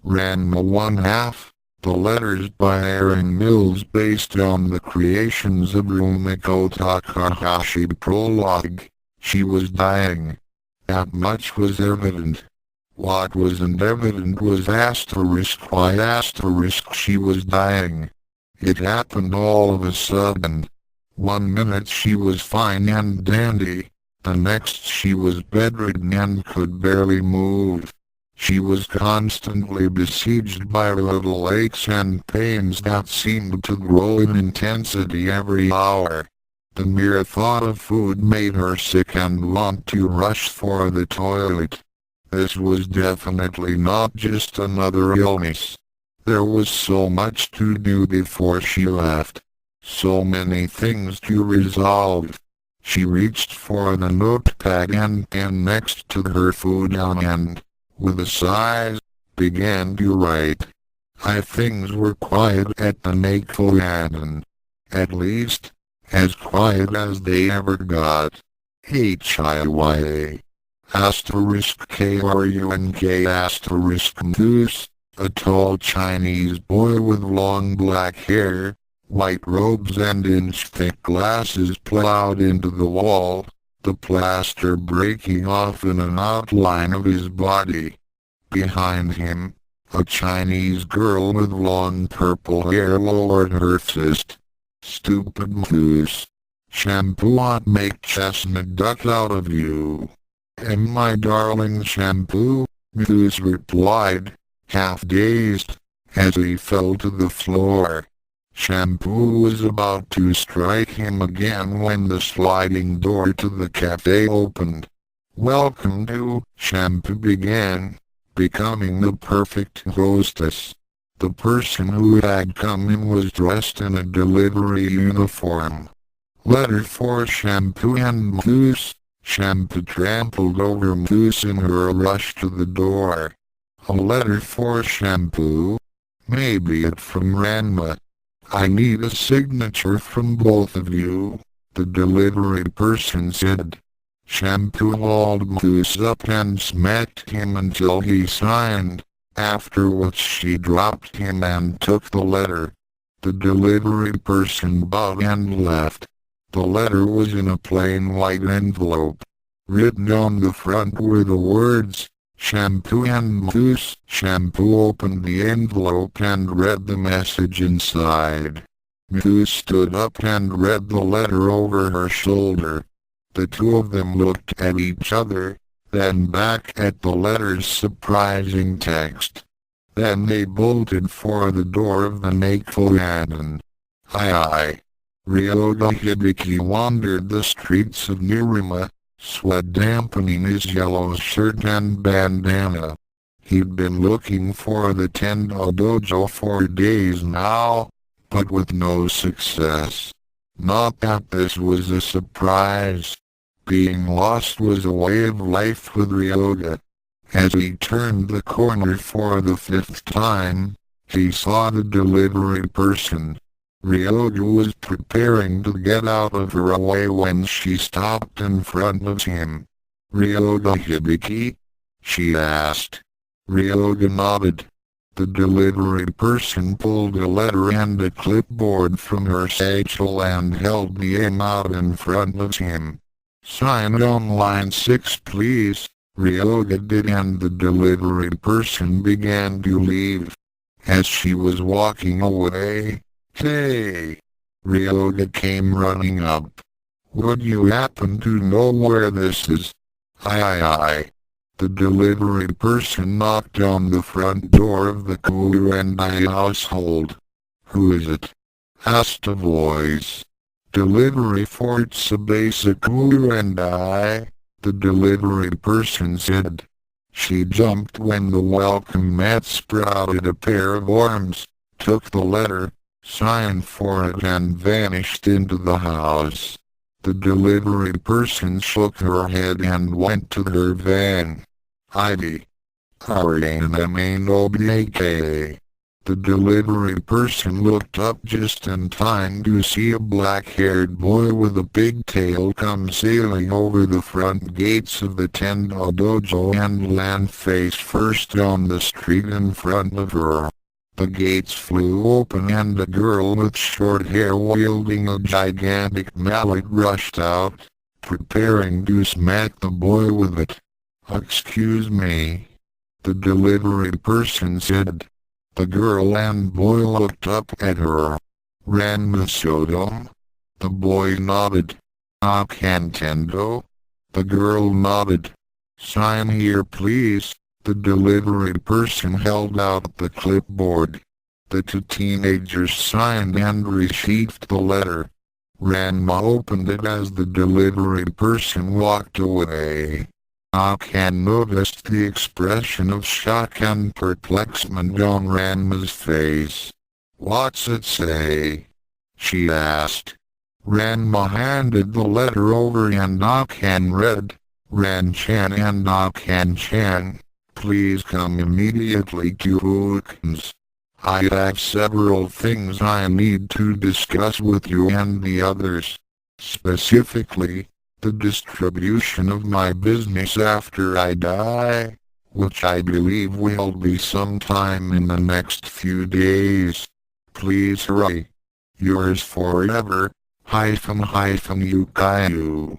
Ranma 1 half. The letters by Aaron Mills based on the creations of Rumiko Takahashi. Prologue. She was dying. That much was evident. What wasn't evident was why she was dying. It happened all of a sudden. 1 minute she was fine and dandy. The next she was bedridden and could barely move. She was constantly besieged by little aches and pains that seemed to grow in intensity every hour. The mere thought of food made her sick and want to rush for the toilet. This was definitely not just another illness. There was so much to do before she left. So many things to resolve. She reached for the notepad and pen next to her food and, with a sigh, began to write. Things were quiet at the Nakoyadan. At least, as quiet as they ever got. HIYA. *KRUNK***. A tall Chinese boy with long black hair, white robes and inch-thick glasses plowed into the wall, the plaster breaking off in an outline of his body. Behind him, a Chinese girl with long purple hair lowered her fist. Stupid moose. Shampoo ought make chestnut duck out of you. And my darling shampoo, Moose replied, half-dazed, as he fell to the floor. Shampoo was about to strike him again when the sliding door to the cafe opened. Welcome to, Shampoo began, becoming the perfect hostess. The person who had come in was dressed in a delivery uniform. Letter for Shampoo and Moose. Shampoo trampled over Moose in her rush to the door. A letter for Shampoo? Maybe it's from Ranma. I need a signature from both of you, the delivery person said. Shampoo hauled Moose up and smacked him until he signed, after which she dropped him and took the letter. The delivery person bowed and left. The letter was in a plain white envelope. Written on the front were the words, Shampoo and Moose. Shampoo opened the envelope and read the message inside. Moose stood up and read the letter over her shoulder. The two of them looked at each other, then back at the letter's surprising text. Then they bolted for the door of the Nakoyadan. Ryoga Hibiki wandered the streets of Nirima, sweat dampening his yellow shirt and bandana. He'd been looking for the Tendo Dojo for days now, but with no success. Not that this was a surprise. Being lost was a way of life with Ryoga. As he turned the corner for the 5th time, he saw the delivery person. Ryoga was preparing to get out of her way when she stopped in front of him. Ryoga Hibiki? She asked. Ryoga nodded. The delivery person pulled a letter and a clipboard from her satchel and held them out in front of him. Sign on line 6 please, Ryoga did, and the delivery person began to leave. As she was walking away, "Hey!" Ryoga came running up. "Would you happen to know where this is?" Aye. The delivery person knocked on the front door of the Kurendai household. "Who is it?" asked a voice. "Delivery for Tsubasa Kurendai," the delivery person said. She jumped when the welcome mat sprouted a pair of arms, took the letter, signed for it and vanished into the house. The delivery person shook her head and went to her van. "Ivy. Ariana main OBAK." The delivery person looked up just in time to see a black-haired boy with a pigtail come sailing over the front gates of the Tendo Dojo and land face first on the street in front of her. The gates flew open and a girl with short hair wielding a gigantic mallet rushed out, preparing to smack the boy with it. "Excuse me," the delivery person said. The girl and boy looked up at her. "Ranma Sodom?" The boy nodded. "Akantendo?" The girl nodded. "Sign here please." The delivery person held out the clipboard. The two teenagers signed and received the letter. Ranma opened it as the delivery person walked away. Akan noticed the expression of shock and perplexement on Ranma's face. "What's it say?" she asked. Ranma handed the letter over and Akan read, "Ran-chan and Akan-chan, please come immediately to Ukyou's. I have several things I need to discuss with you and the others. Specifically, the distribution of my business after I die, which I believe will be sometime in the next few days. Please hurry. Yours forever, Ukyou."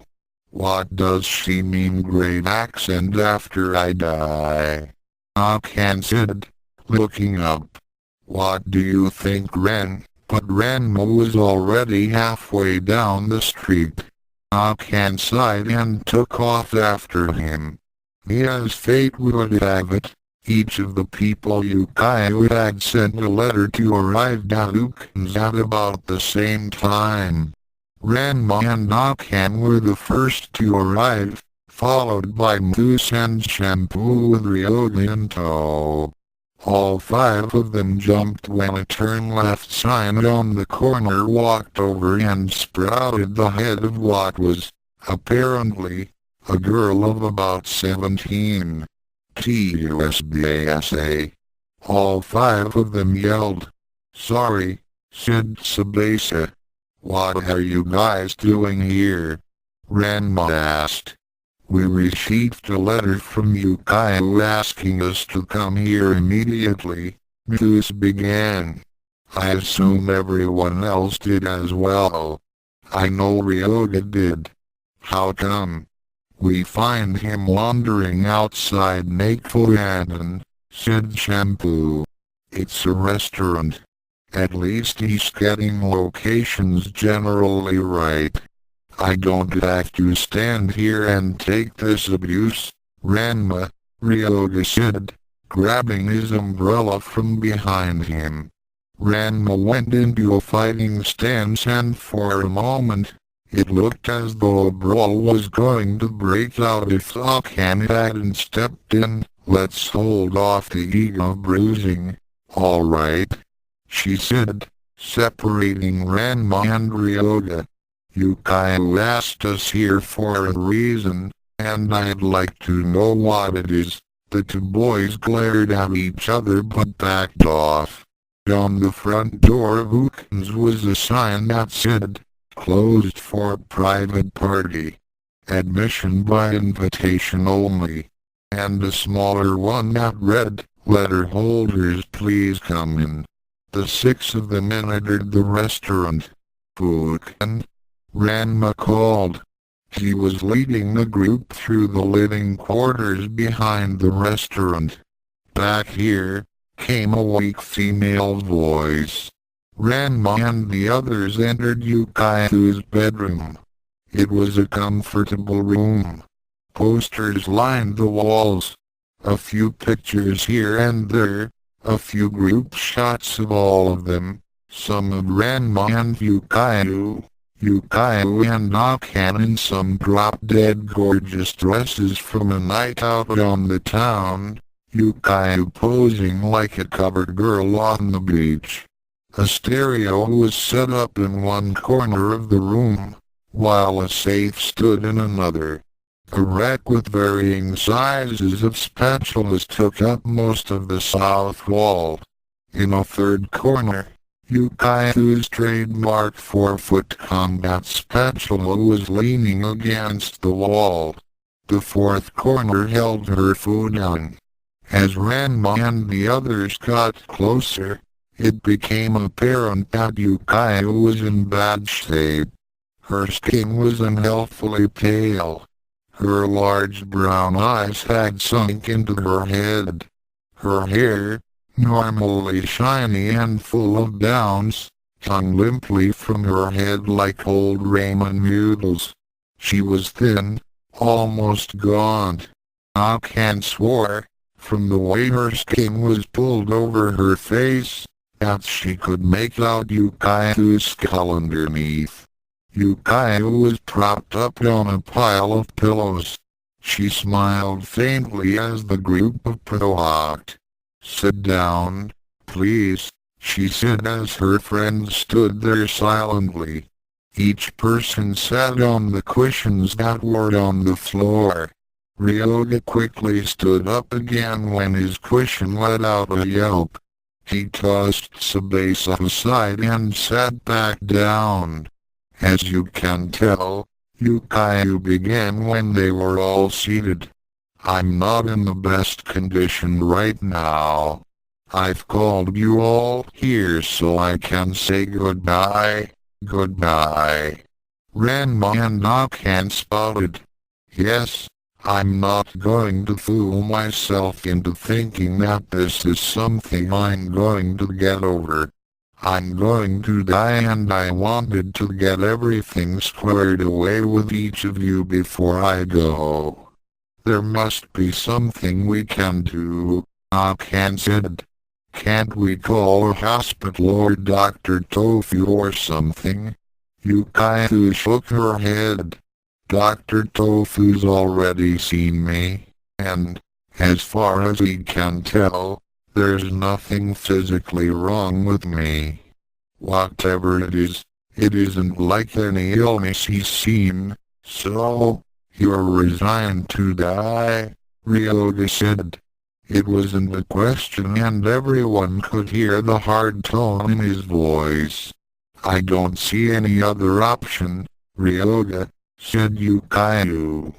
"What does she mean great accent after I die?" Akan said, looking up. "What do you think, Ren?" But Ranma was already halfway down the street. Akan sighed and took off after him. As fate would have it, each of the people Ukyou had sent a letter to arrived at Ukyou's at about the same time. Ranma and Akan were the first to arrive, followed by Moose and Shampoo with Ryoga in tow. All five of them jumped when a turn left sign on the corner walked over and sprouted the head of what was, apparently, a girl of about 17. "TUSBASA." All five of them yelled. "Sorry," said Tsubasa. "What are you guys doing here?" Ranma asked. "We received a letter from Ukyou asking us to come here immediately," Moose began. "I assume everyone else did as well. I know Ryoga did. How come?" "We find him wandering outside Nakoyanan," said Shampoo. "It's a restaurant. At least he's getting locations generally right. I don't have to stand here and take this abuse, Ranma," Ryoga said, grabbing his umbrella from behind him. Ranma went into a fighting stance and for a moment, it looked as though a brawl was going to break out if Akan hadn't stepped in. "Let's hold off the ego bruising, all right," she said, separating Ranma and Ryoga. "Ukyou asked us here for a reason, and I'd like to know what it is." The two boys glared at each other but backed off. On the front door of Ukyou's was a sign that said, "Closed for private party. Admission by invitation only," and a smaller one that read, "Letter holders please come in." The six of them entered the restaurant. "Ukyou?" Ranma called. He was leading the group through the living quarters behind the restaurant. "Back here," came a weak female voice. Ranma and the others entered Ukyou's bedroom. It was a comfortable room. Posters lined the walls. A few pictures here and there, a few group shots of all of them, some of Ranma and Ukyou and Akan in some drop-dead gorgeous dresses from a night out on the town, Ukyou posing like a covered girl on the beach. A stereo was set up in one corner of the room, while a safe stood in another. A rack with varying sizes of spatulas took up most of the south wall. In a third corner, Ukyou's trademark 4-foot combat spatula was leaning against the wall. The fourth corner held her fudan. As Ranma and the others got closer, it became apparent that Ukyou was in bad shape. Her skin was unhealthily pale. Her large brown eyes had sunk into her head. Her hair, normally shiny and full of downs, hung limply from her head like old ramen noodles. She was thin, almost gaunt. Ukyou swore, from the way her skin was pulled over her face, that she could make out Ukyou's skull underneath. Ukyou was propped up on a pile of pillows. She smiled faintly as the group approached. "Sit down, please," she said as her friends stood there silently. Each person sat on the cushions that were on the floor. Ryoga quickly stood up again when his cushion let out a yelp. He tossed Tsubasa aside and sat back down. As you can tell, Ukyou began when they were all seated. "I'm not in the best condition right now. I've called you all here so I can say goodbye." "Goodbye," Ranma and Ukyou spouted. "Yes, I'm not going to fool myself into thinking that this is something I'm going to get over. I'm going to die and I wanted to get everything squared away with each of you before I go. There must be something we can do," Ukyou said. "Can't we call a hospital or Dr. Tofu or something?" Ukyou shook her head. "Dr. Tofu's already seen me, and, as far as he can tell, there's nothing physically wrong with me. Whatever it is, it isn't like any illness he's seen, so, you're resigned to die," Ryoga said. It wasn't a question and everyone could hear the hard tone in his voice. "I don't see any other option, Ryoga," said Ukyou.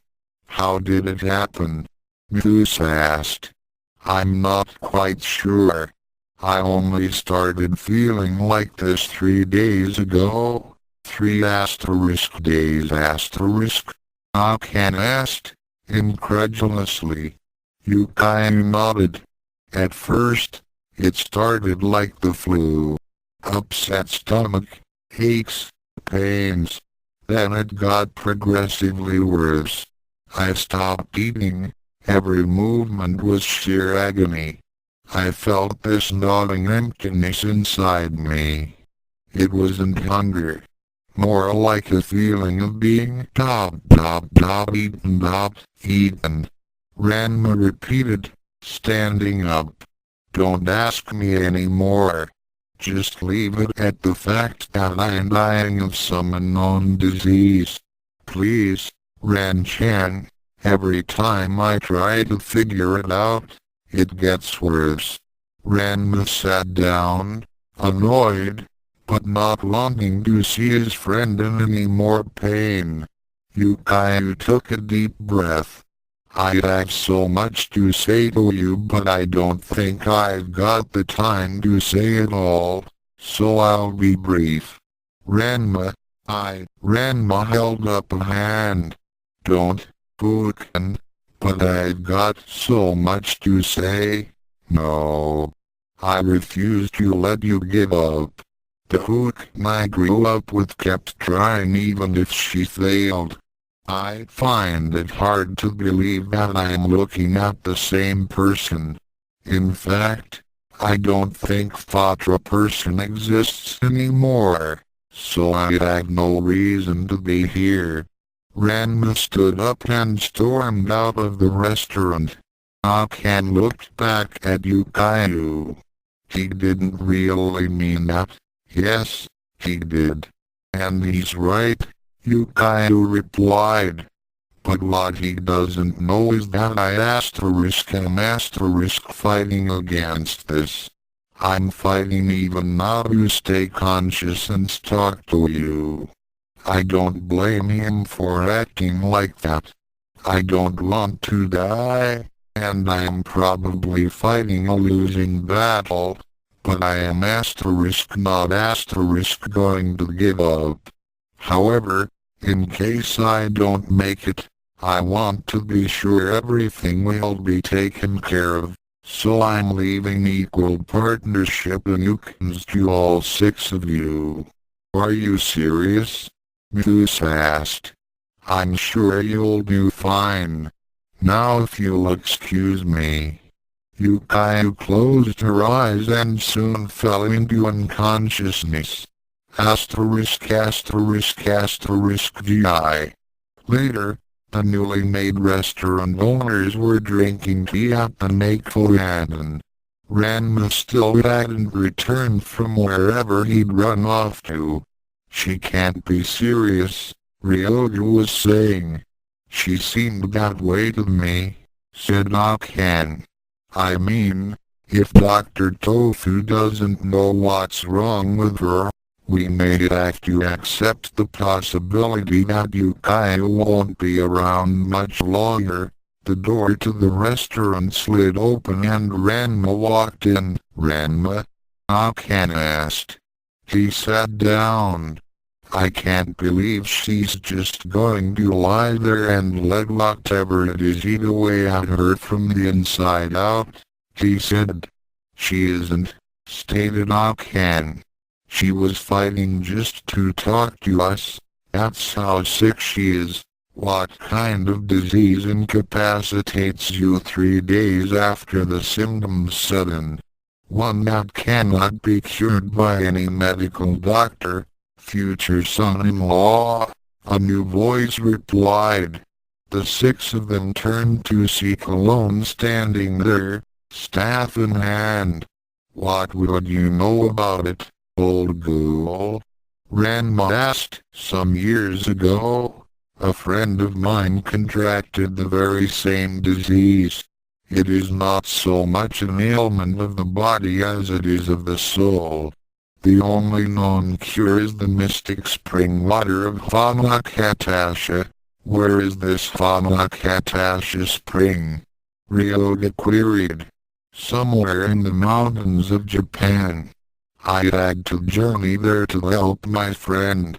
"How did it happen?" Muse asked. "I'm not quite sure. I only started feeling like this 3 days ago." 3 days Ukyou asked, incredulously. Ukyou nodded. "At first, it started like the flu. Upset stomach, aches, pains. Then it got progressively worse. I stopped eating. Every movement was sheer agony. I felt this gnawing emptiness inside me. It wasn't hunger. More like a feeling of being eaten." Ranma repeated, standing up. "Don't ask me any more. Just leave it at the fact that I'm dying of some unknown disease. Please, Ran-chan. Every time I try to figure it out, it gets worse." Ranma sat down, annoyed, but not wanting to see his friend in any more pain. Ukyou took a deep breath. "I have so much to say to you, but I don't think I've got the time to say it all, so I'll be brief. Ranma held up a hand. "Don't, Ukyou, but I've got so much to say. No, I refuse to let you give up. The Ukyou I grew up with kept trying even if she failed. I find it hard to believe that I'm looking at the same person. In fact, I don't think Fatra person exists anymore, so I have no reason to be here." Ranma stood up and stormed out of the restaurant. Ukyou looked back at Ukyou. "He didn't really mean that." "Yes, he did. And he's right," Ukyou replied. "But what he doesn't know is that I am fighting against this. I'm fighting even now to stay conscious and talk to you. I don't blame him for acting like that. I don't want to die, and I'm probably fighting a losing battle, but I am not going to give up. However, in case I don't make it, I want to be sure everything will be taken care of, so I'm leaving equal partnership in Ukyou to all 6 of you. Are you serious? Moose asked. I'm sure you'll do fine. Now if you'll excuse me. Ukyou closed her eyes and soon fell into unconsciousness. GI. Later, the newly made restaurant owners were drinking tea at the Nakoyadan. Ranma still hadn't returned from wherever he'd run off to. She can't be serious, Ryoga was saying. She seemed that way to me, said Okan. I mean, if Dr. Tofu doesn't know what's wrong with her, we may have to accept the possibility that Ukyou won't be around much longer. The door to the restaurant slid open and Ranma walked in. Ranma? Okan asked. He sat down. I can't believe she's just going to lie there and let whatever it is eat away at her from the inside out, he said. She isn't, stated Okan. She was fighting just to talk to us. That's how sick she is. What kind of disease incapacitates you 3 days after the symptoms set in? One that cannot be cured by any medical doctor. Future son-in-law, a new voice replied. The 6 of them turned to see Cologne standing there, staff in hand. What would you know about it, old ghoul? Ranma asked. Some years ago, a friend of mine contracted the very same disease. It is not so much an ailment of the body as it is of the soul. The only known cure is the mystic spring water of Hanakatasha. Where is this Hanakatasha spring? Ryoga queried. Somewhere in the mountains of Japan. I had to journey there to help my friend.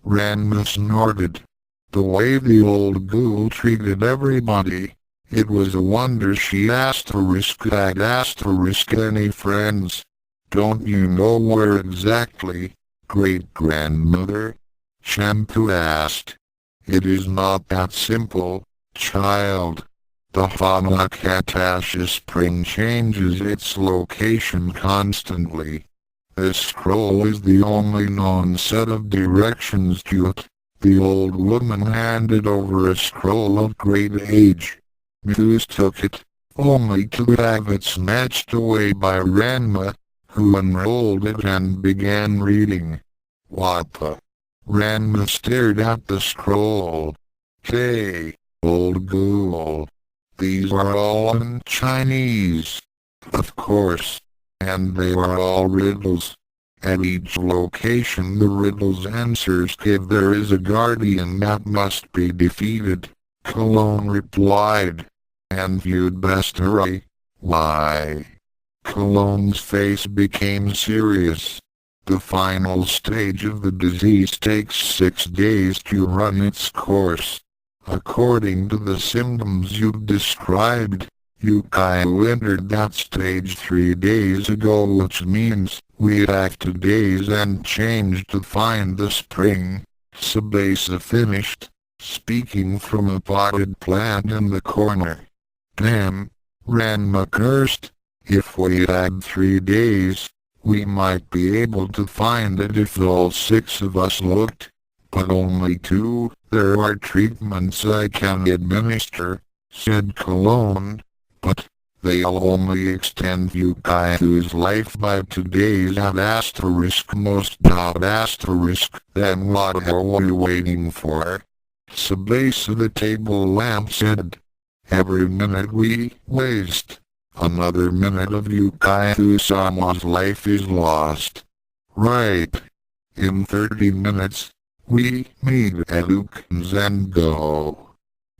Ranma snorted. The way the old ghoul treated everybody. It was a wonder she had any friends. Don't you know where exactly, great-grandmother? Shampoo asked. It is not that simple, child. The Hanakatasha spring changes its location constantly. This scroll is the only known set of directions to it. The old woman handed over a scroll of great age. Muse took it, only to have it snatched away by Ranma, who unrolled it and began reading. What the? Ranma stared at the scroll. Hey, old ghoul. These are all in Chinese. Of course. And they are all riddles. At each location the riddle's answers give there is a guardian that must be defeated, Cologne replied. And you'd best hurry. Why? Cologne's face became serious. The final stage of the disease takes 6 days to run its course. According to the symptoms you've described, Ukyou entered that stage 3 days ago, which means we have 2 days and change to find the spring. Sabasa finished, speaking from a potted plant in the corner. Damn, Ranma cursed. If we had 3 days, we might be able to find it if all 6 of us looked. But only 2, there are treatments I can administer, said Cologne. But they'll only extend Ukyou's life by 2 days at asterisk most dot asterisk. Then what are we waiting for? Sabasa the table lamp said. Every minute we waste, Another minute of Ukyou-sama's life is lost. Right. In 30 minutes, we meet at Ukyou's and go.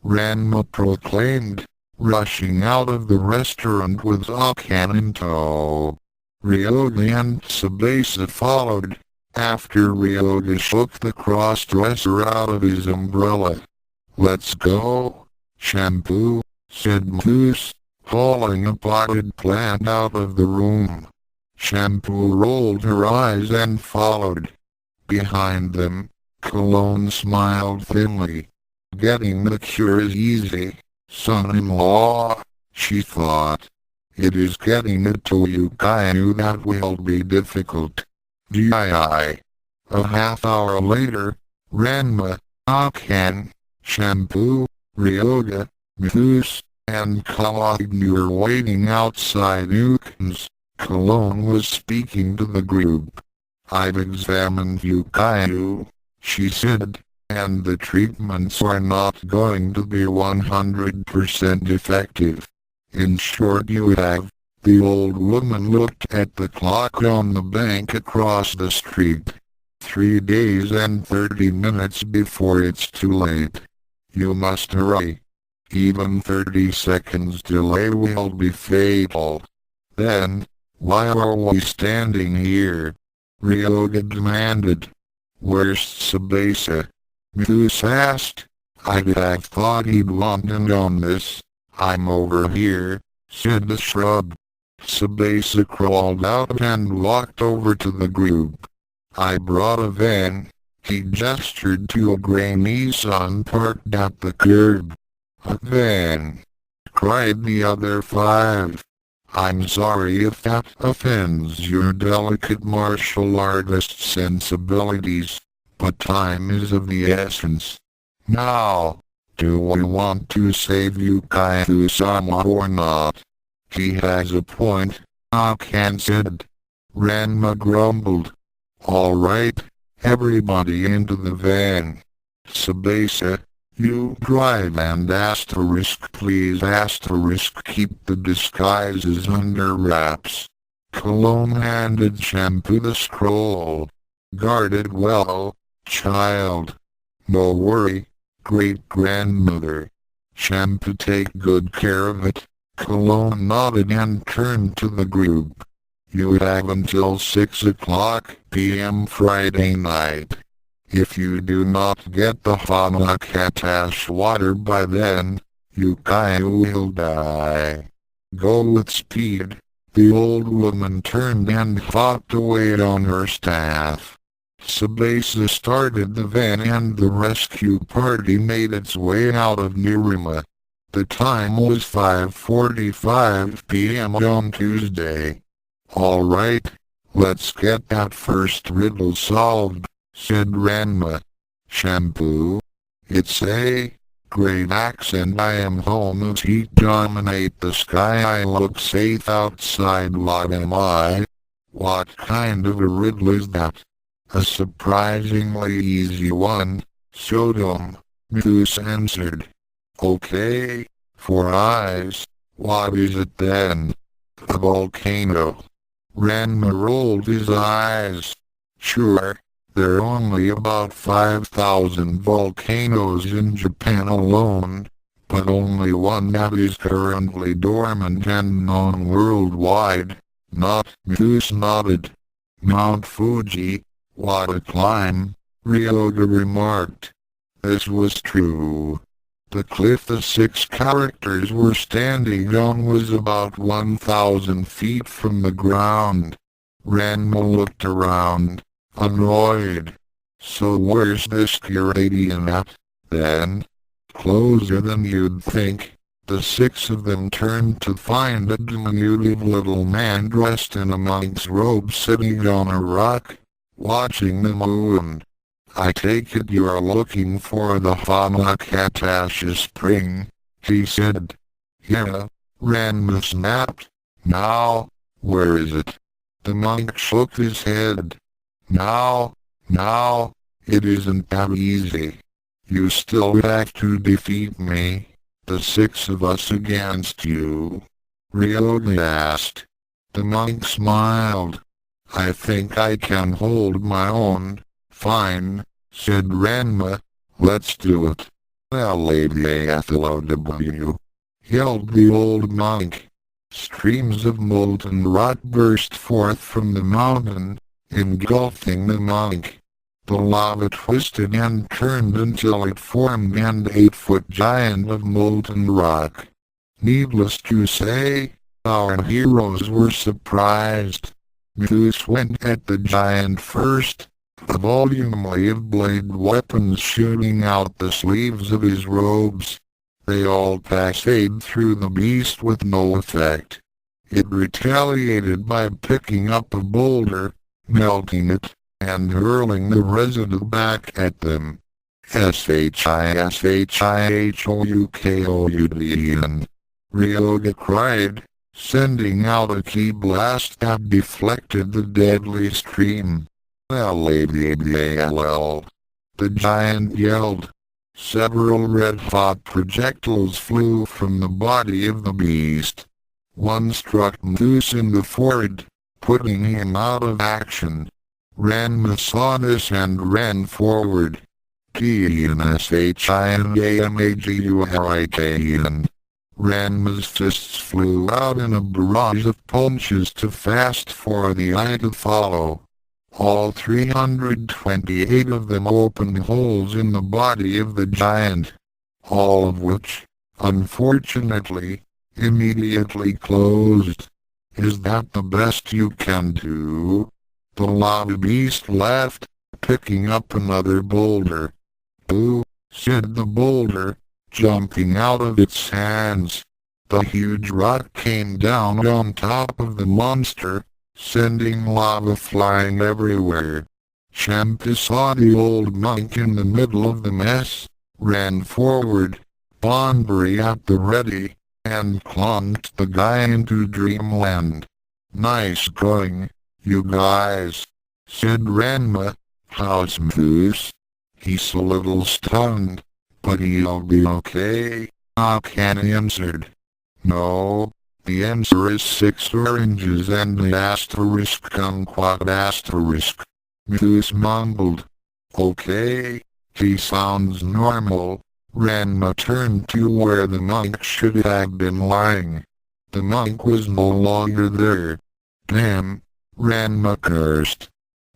Ranma proclaimed, rushing out of the restaurant with Akan in tow. Ryoga and Tsubasa followed, after Ryoga shook the cross-dresser out of his umbrella. "Let's go, Shampoo," said Moose, hauling a potted plant out of the room. Shampoo rolled her eyes and followed. Behind them, Cologne smiled thinly. "Getting the cure is easy, son-in-law," she thought. "It is getting it to Ukyou that will be difficult." Dii. A half hour later, Ranma, Akan, Shampoo, Ryoga, Moose, and Ukyou were waiting outside Ukyou's. Cologne was speaking to the group. "I've examined Ukyou," she said, "and the treatments are not going to be 100% effective. In short, you have." The old woman looked at the clock on the bank across the street. 3 days and 30 minutes before it's too late. You must hurry. Even 30 seconds delay will be fatal. Then, why are we standing here?" Ryoga demanded. "Where's Tsubasa?" Moose asked. "I'd have thought he'd want in on this." "I'm over here," said the shrub. Tsubasa crawled out and walked over to the group. "I brought a van." He gestured to a gray Nissan parked at the curb. "A van!" cried the other 5. "I'm sorry if that offends your delicate martial artist sensibilities, but time is of the essence. Now, do we want to save Ukyou-sama or not?" "He has a point," Akan said. Ranma grumbled. "All right, everybody into the van. Tsubasa, you drive and please keep the disguises under wraps." Cologne handed Shampoo the scroll. "Guard it well, child." "No worry, great-grandmother. Shampoo, take good care of it." Cologne nodded and turned to the group. "You have until 6 p.m. Friday night. If you do not get the Hanakatash water by then, Ukyou will die. Go with speed." The old woman turned and hopped away on her staff. Tsubasa started the van and the rescue party made its way out of Nirima. The time was 5:45 p.m. on Tuesday. "All right, let's get that first riddle solved," said Ranma. "Shampoo, it's a great accent. I am home as heat dominate the sky. I look safe outside. What am I?" "What kind of a riddle is that?" "A surprisingly easy one, Sodom," Moose answered. "Okay, 4 eyes. What is it then?" "A volcano." Ranma rolled his eyes. "Sure, there are only about 5,000 volcanoes in Japan alone, but only one that is currently dormant and known worldwide." "Not," Moose nodded. "Mount Fuji, what a climb," Ryoga remarked. This was true. The cliff the 6 characters were standing on was about 1,000 feet from the ground. Ranma looked around, annoyed. "So where's this Canadian at, then?" "Closer than you'd think." The 6 of them turned to find a diminutive little man dressed in a monk's robe sitting on a rock, watching the moon. "I take it you are looking for the Hanakatash spring," he said. "Yeah," Ranma snapped. "Now, where is it?" The monk shook his head. Now, it isn't that easy. You still have to defeat me, the 6 of us against you." Ryoga asked. The monk smiled. I think I can hold my own. Fine, said Ranma. Let's do it. LAVATHLOW, yelled the old monk. Streams of molten rock burst forth from the mountain, engulfing the monk. The lava twisted and turned until it formed an 8-foot giant of molten rock. Needless to say, our heroes were surprised. Zeus went at the giant first, a volume of blade weapons shooting out the sleeves of his robes. They all passed through the beast with no effect. It retaliated by picking up a boulder, melting it, and hurling the residue back at them. SHISHIHOUKOUD. Ryoga cried, sending out a ki blast that deflected the deadly stream. LAVALL. The giant yelled. Several red-hot projectiles flew from the body of the beast. One struck Zeus in the forehead, putting him out of action. Ranma saw this and ran forward. TNSHINAMAGURIKN. Ranma's fists flew out in a barrage of punches too fast for the eye to follow. All 328 of them opened holes in the body of the giant, all of which, unfortunately, immediately closed. Is that the best you can do? The lava beast laughed, picking up another boulder. Boo, said the boulder, jumping out of its hands. The huge rock came down on top of the monster, sending lava flying everywhere. Champa saw the old monk in the middle of the mess, ran forward, Bonbury at the ready, and clonked the guy into dreamland. Nice going, you guys, said Ranma. How's Zeus? He's a little stunned, but he'll be okay, Ukyou answered. No. The answer is 6 oranges and the asterisk kumquat asterisk. Zeus mumbled. Okay, he sounds normal. Ranma turned to where the monk should have been lying. The monk was no longer there. Damn, Ranma cursed.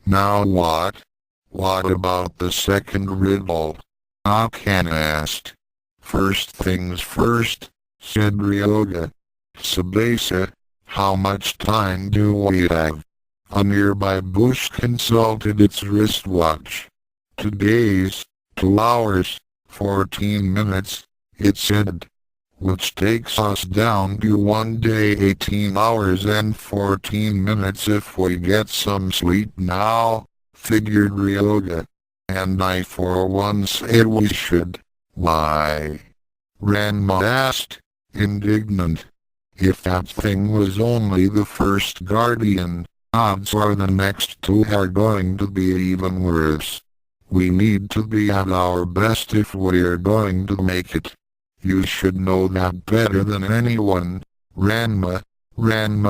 Now what? What about the second riddle? Ukyou asked. First things first, said Ryoga. Sabasa, how much time do we have? A nearby bush consulted its wristwatch. 2 days, 2 hours, 14 minutes, it said. Which takes us down to 1 day 18 hours and 14 minutes if we get some sleep now, figured Ryoga. And I for one say we should. Why? Ranma asked, indignant. If that thing was only the first guardian, odds are the next 2 are going to be even worse. We need to be at our best if we're going to make it. You should know that better than anyone, Ranma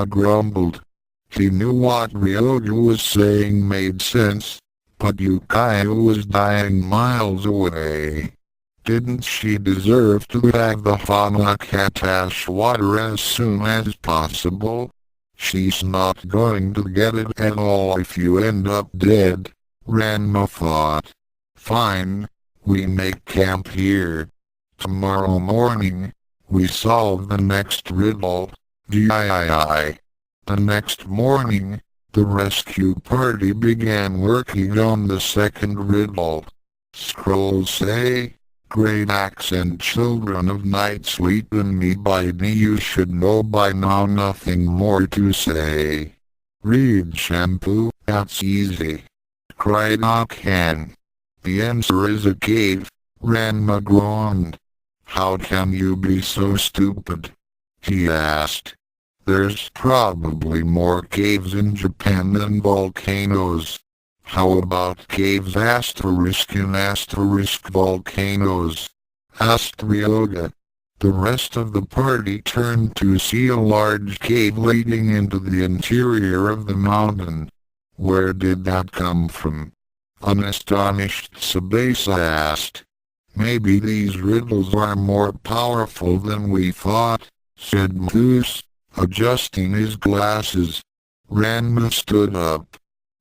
grumbled. He knew what Ryoga was saying made sense, but Ukyou was dying miles away. Didn't she deserve to have the Hanakatash water as soon as possible? She's not going to get it at all if you end up dead, Ranma thought. Fine, we make camp here. Tomorrow morning, we solve the next riddle, The next morning, the rescue party began working on the second riddle. Scrolls say, Great axe and children of night sleep in me by me. You should know by now, nothing more to say. Read, Shampoo, that's easy, cried Ukyou. The answer is a cave, Ranma groaned. How can you be so stupid? He asked. There's probably more caves in Japan than volcanoes. How about caves asterisk in asterisk volcanoes? Asked Ryoga. The rest of the party turned to see a large cave leading into the interior of the mountain. Where did that come from? An astonished Tsubasa asked. Maybe these riddles are more powerful than we thought, said Mthus, adjusting his glasses. Ranma stood up.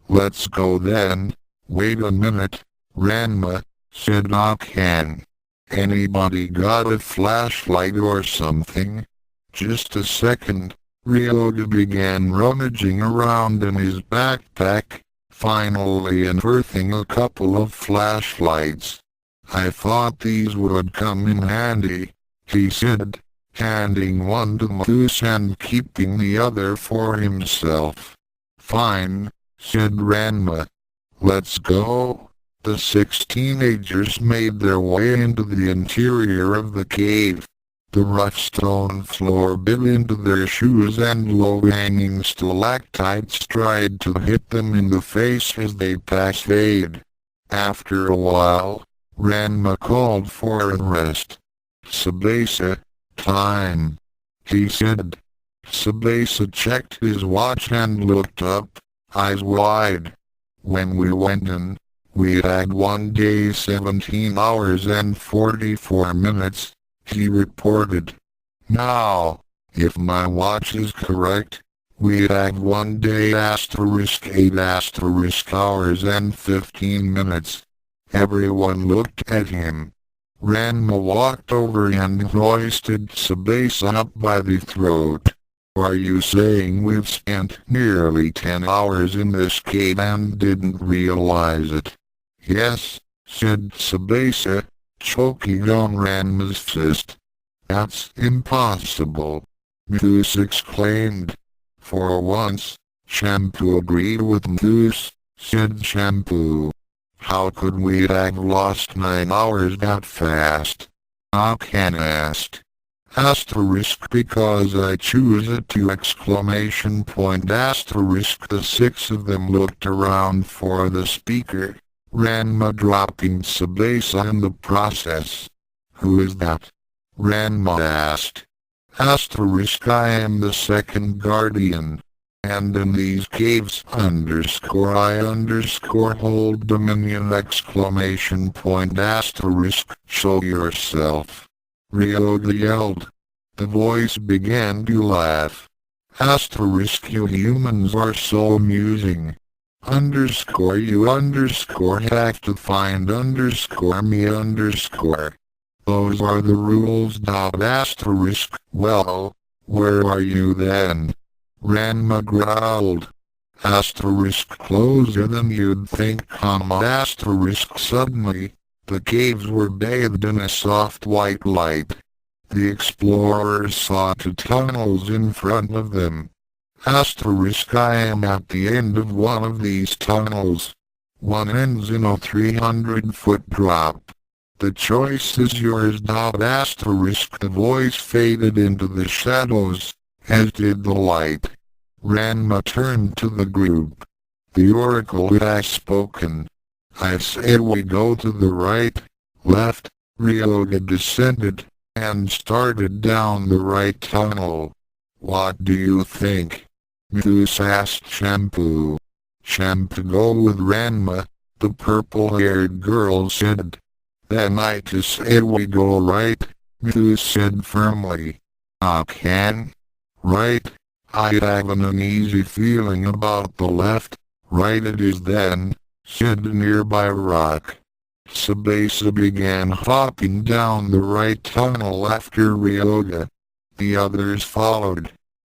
Let's go then. Wait a minute, Ranma, said Akan. Anybody got a flashlight or something? Just a second. Ryoga began rummaging around in his backpack, finally unearthing a couple of flashlights. I thought these would come in handy, he said, handing one to Mthus and keeping the other for himself. Fine, said Ranma. Let's go. The 6 teenagers made their way into the interior of the cave. The rough stone floor bit into their shoes and low-hanging stalactites tried to hit them in the face as they passed. After a while, Ranma called for a rest. Tsubasa, time, he said. Tsubasa checked his watch and looked up, eyes wide. When we went in, we had 1 day 17 hours and 44 minutes, he reported. Now, if my watch is correct, we have 1 day asterisk 8 asterisk hours and 15 minutes. Everyone looked at him. Ranma walked over and hoisted Tsubasa up by the throat. Are you saying we've spent nearly 10 hours in this cave and didn't realize it? Yes, said Tsubasa, choking on Ranma's fist. That's impossible, Mthus exclaimed. For once, Shampoo agreed with Mthus, said Shampoo. How could we have lost 9 hours that fast? Akan asked. Asterisk because I choose it to exclamation point asterisk. The 6 of them looked around for the speaker. Ranma dropping Tsubasa in the process. Who is that? Ranma asked. Asterisk I am the second guardian. And in these caves underscore I underscore hold dominion exclamation point asterisk. Show yourself. Ryoga yelled. The voice began to laugh. Asterisk you humans are so amusing. Underscore you underscore have to find underscore me underscore. Those are the rules. Asterisk. Well, where are you then? Ranma growled. Asterisk closer than you'd think, asterisk suddenly, the caves were bathed in a soft white light. The explorers saw 2 tunnels in front of them. Asterisk I am at the end of one of these tunnels. One ends in a 300-foot drop. The choice is yours. Asterisk the voice faded into the shadows, as did the light. Ranma turned to the group. The oracle has spoken. I say we go to the right, left. Ryoga descended, and started down the right tunnel. What do you think? Mthus asked Shampoo. Shampoo go with Ranma, the purple-haired girl said. Then I to say we go right, Mthus said firmly. Akan? Right? I have an uneasy feeling about the left. Right it is then, said a nearby rock. Tsubasa began hopping down the right tunnel after Ryoga. The others followed.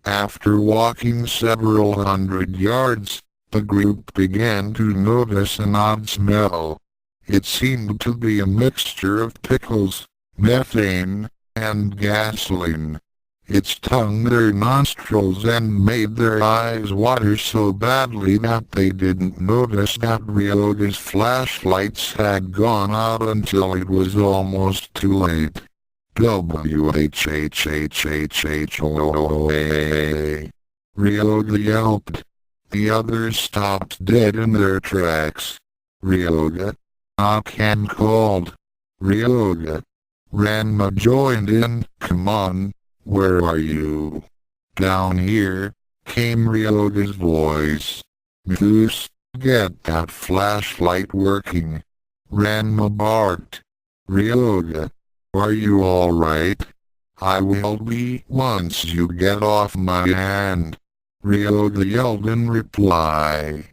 After walking several hundred yards, the group began to notice an odd smell. It seemed to be a mixture of pickles, methane, and gasoline. It stung their nostrils and made their eyes water so badly that they didn't notice that Ryoga's flashlights had gone out until it was almost too late. WHHHHHOA. Ryoga yelped. The others stopped dead in their tracks. Ryoga. Akan called. Ryoga. Ranma joined in. Come on, where are you? Down here, came Ryoga's voice. Moose, get that flashlight working. Ranma barked. Ryoga, are you alright? I will be once you get off my hand. Ryoga yelled in reply.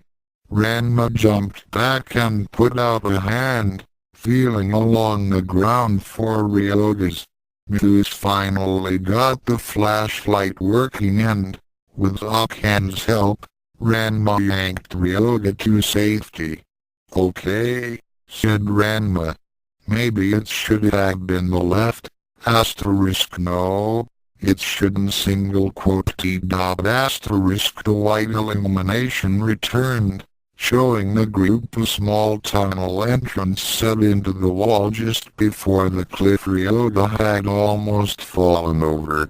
Ranma jumped back and put out a hand, feeling along the ground for Ryoga's. Moose finally got the flashlight working and, with Akan's help, Ranma yanked Ryoga to safety. Okay, said Ranma. Maybe it should have been the left, asterisk no. It shouldn't single quote T dot asterisk. The white illumination returned, showing the group a small tunnel entrance set into the wall just before the cliff. Ryoga had almost fallen over.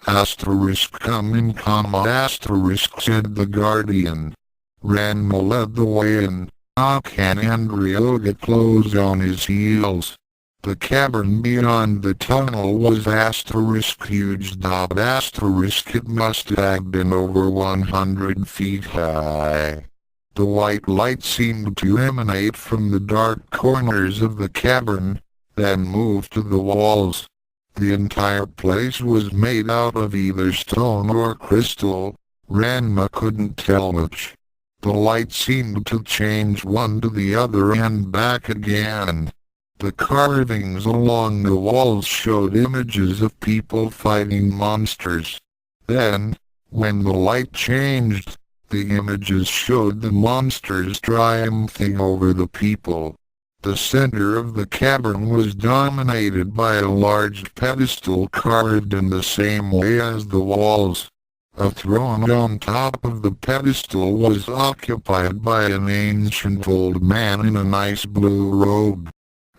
Asterisk come in comma asterisk, said the guardian. Ranma led the way in. Akan and Ryoga closed on his heels. The cavern beyond the tunnel was asterisk huge dot asterisk. It must have been over 100 feet high. The white light seemed to emanate from the dark corners of the cavern, then move to the walls. The entire place was made out of either stone or crystal. Ranma couldn't tell which. The light seemed to change one to the other and back again. The carvings along the walls showed images of people fighting monsters. Then, when the light changed, the images showed the monsters triumphing over the people. The center of the cavern was dominated by a large pedestal carved in the same way as the walls. A throne on top of the pedestal was occupied by an ancient old man in a nice blue robe.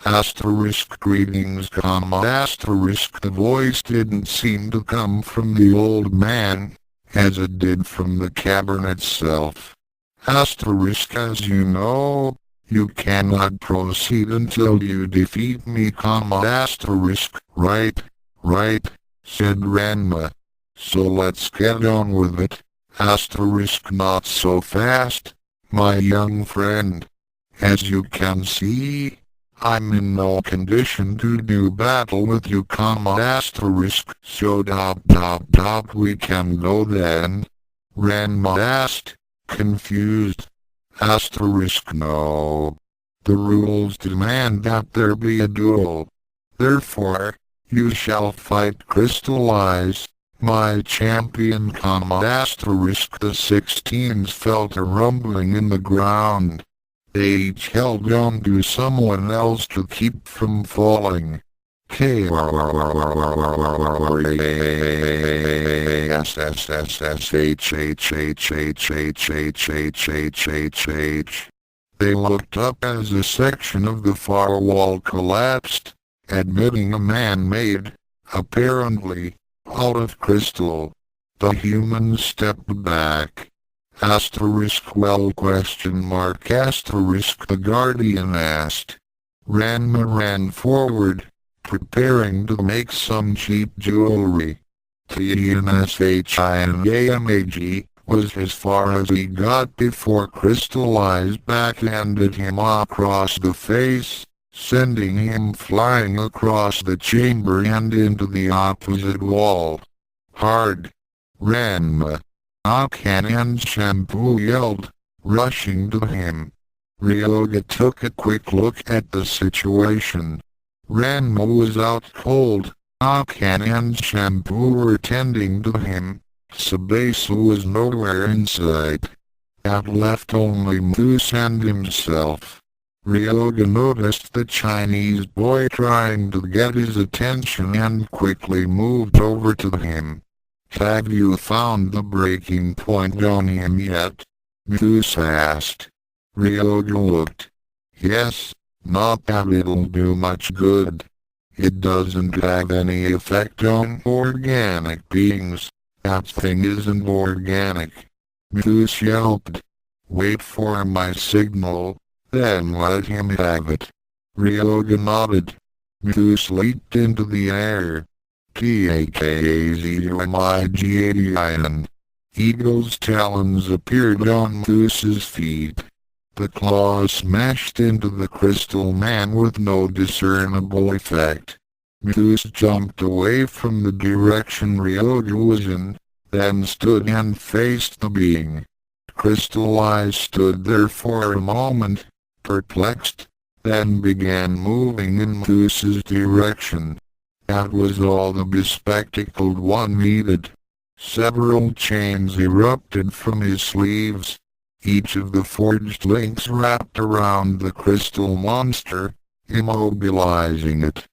Asterisk greetings comma asterisk. The voice didn't seem to come from the old man, as it did from the cavern itself. Asterisk as you know, you cannot proceed until you defeat me comma asterisk. Right, said Ranma. So let's get on with it. Asterisk not so fast, my young friend. As you can see, I'm in no condition to do battle with you comma asterisk. So we can go then? Ranma asked, confused. Asterisk no. The rules demand that there be a duel. Therefore, you shall fight Crystal Eyes, my champion comma asterisk. The 16s felt a rumbling in the ground. They each held on to someone else to keep from falling. They looked up as a section of the far wall collapsed, admitting a man-made, apparently, out of crystal. The humans stepped back. Asterisk well question mark asterisk the guardian asked. Ranma ran forward, preparing to make some cheap jewelry. TNSHINAMAG was as far as he got before Crystal Eyes backhanded him across the face, sending him flying across the chamber and into the opposite wall. Hard. Ranma, Akan and Shampoo yelled, rushing to him. Ryoga took a quick look at the situation. Ranma was out cold. Akan and Shampoo were tending to him. Sabasu was nowhere in sight. That left only Moose and himself. Ryoga noticed the Chinese boy trying to get his attention and quickly moved over to him. Have you found the breaking point on him yet? Moose asked. Ryoga looked. Yes, not that it'll do much good. It doesn't have any effect on organic beings. That thing isn't organic. Moose yelped. Wait for my signal, then let him have it. Ryoga nodded. Mythos leaped into the air. Takazumigadian. Eagle's talons appeared on Mythos's feet. The claws smashed into the crystal man with no discernible effect. Mythos jumped away from the direction Ryoga was in, then stood and faced the being. Crystal Eyes stood there for a moment, perplexed, then began moving in Mythos's direction. That was all the bespectacled one needed. Several chains erupted from his sleeves. Each of the forged links wrapped around the crystal monster, immobilizing it.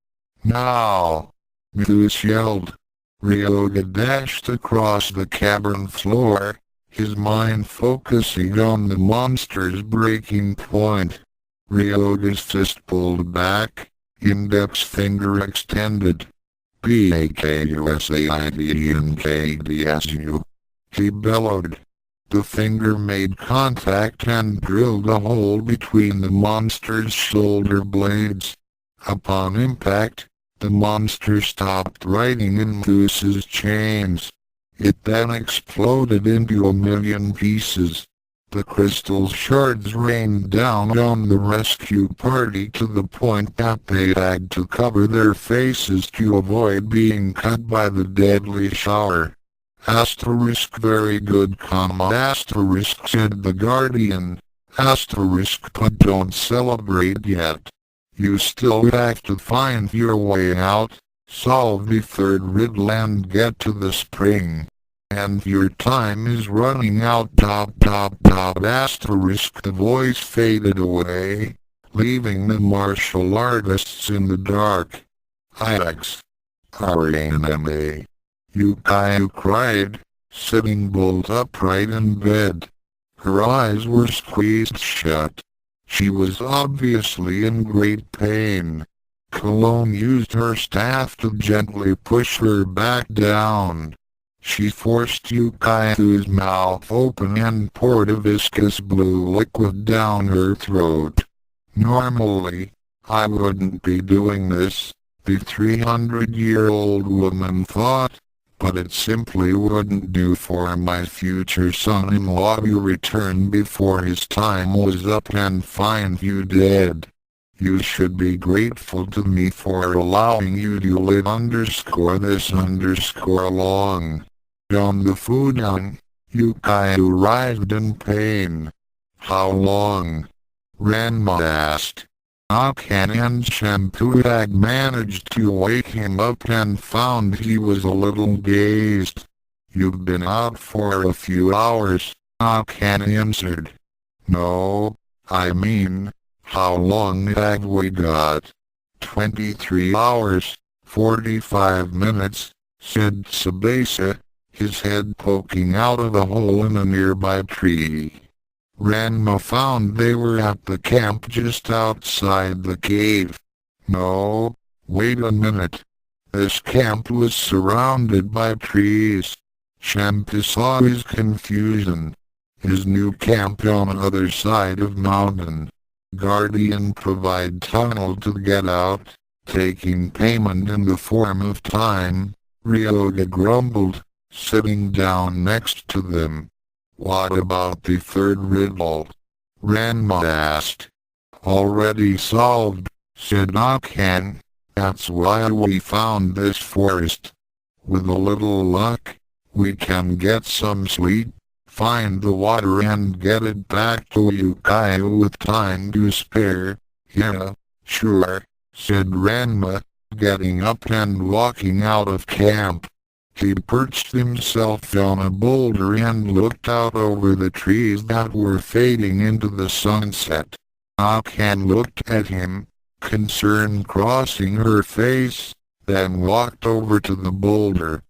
Now! Mythos yelled. Ryoga dashed across the cavern floor, his mind focusing on the monster's breaking point. Ryoga's fist pulled back, index finger extended. P-A-K-U-S-A-I-D-N-K-D-S-U. He bellowed. The finger made contact and drilled a hole between the monster's shoulder blades. Upon impact, the monster stopped riding in Mythos's chains. It then exploded into a million pieces. The crystal shards rained down on the rescue party to the point that they had to cover their faces to avoid being cut by the deadly shower. Asterisk very good asterisk said the Guardian. Asterisk but don't celebrate yet. You still have to find your way out, solve the third riddle and get to the spring. And your time is running out. Asterisk the voice faded away, leaving the martial artists in the dark. Ix. Ranma. Ukyou cried, sitting bolt upright in bed. Her eyes were squeezed shut. She was obviously in great pain. Cologne used her staff to gently push her back down. She forced Ukyou's mouth open and poured a viscous blue liquid down her throat. Normally, I wouldn't be doing this, the 300-year-old woman thought, but it simply wouldn't do for my future son-in-law to return before his time was up and find you dead. You should be grateful to me for allowing you to live _this_long. On the futon, Ukyou writhed in pain. How long? Ranma asked. Akan and Shampoo had managed to wake him up and found he was a little dazed. You've been out for a few hours, Akan answered. No, I mean, how long have we got? 23 hours, 45 minutes, said Tsubasa, his head poking out of a hole in a nearby tree. Ranma found they were at the camp just outside the cave. No, wait a minute. This camp was surrounded by trees. Shampoo saw his confusion. His new camp on the other side of mountain. Guardian provide tunnel to get out, taking payment in the form of time, Ryoga grumbled, sitting down next to them. What about the third riddle? Ranma asked. Already solved, said Akan. That's why we found this forest. With a little luck, we can get some sleep, find the water and get it back to Ukyou with time to spare. Yeah, sure, said Ranma, getting up and walking out of camp. He perched himself on a boulder and looked out over the trees that were fading into the sunset. Akan looked at him, concern crossing her face, then walked over to the boulder.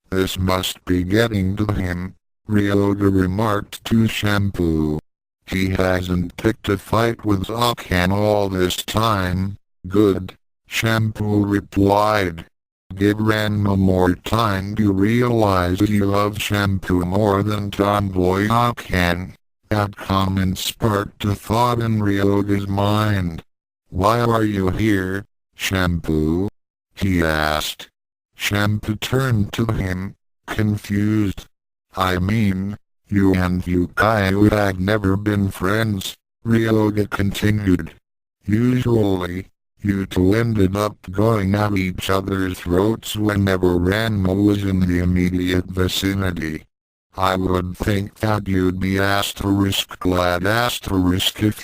This must be getting to him, Ryoga remarked to Shampoo. He hasn't picked a fight with Akan all this time. Good, Shampoo replied. Give Ranma more time to realize he loves Shampoo more than tomboy Akan. That comment sparked a thought in Ryoga's mind. Why are you here, Shampoo? He asked. Shampoo turned to him, confused. I mean, you and Ukyou had never been friends, Ryoga continued. Usually, you two ended up going at each other's throats whenever Ranma was in the immediate vicinity. I would think that you'd be glad if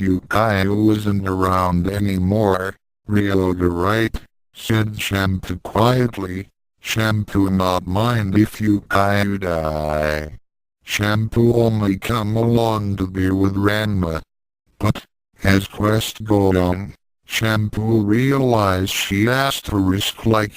Ukyou wasn't around anymore, Ryoga right? Said Shampoo quietly. Shampoo not mind if Ukyou die. Shampoo only come along to be with Ranma. But, as quest go on, Shampoo realized she like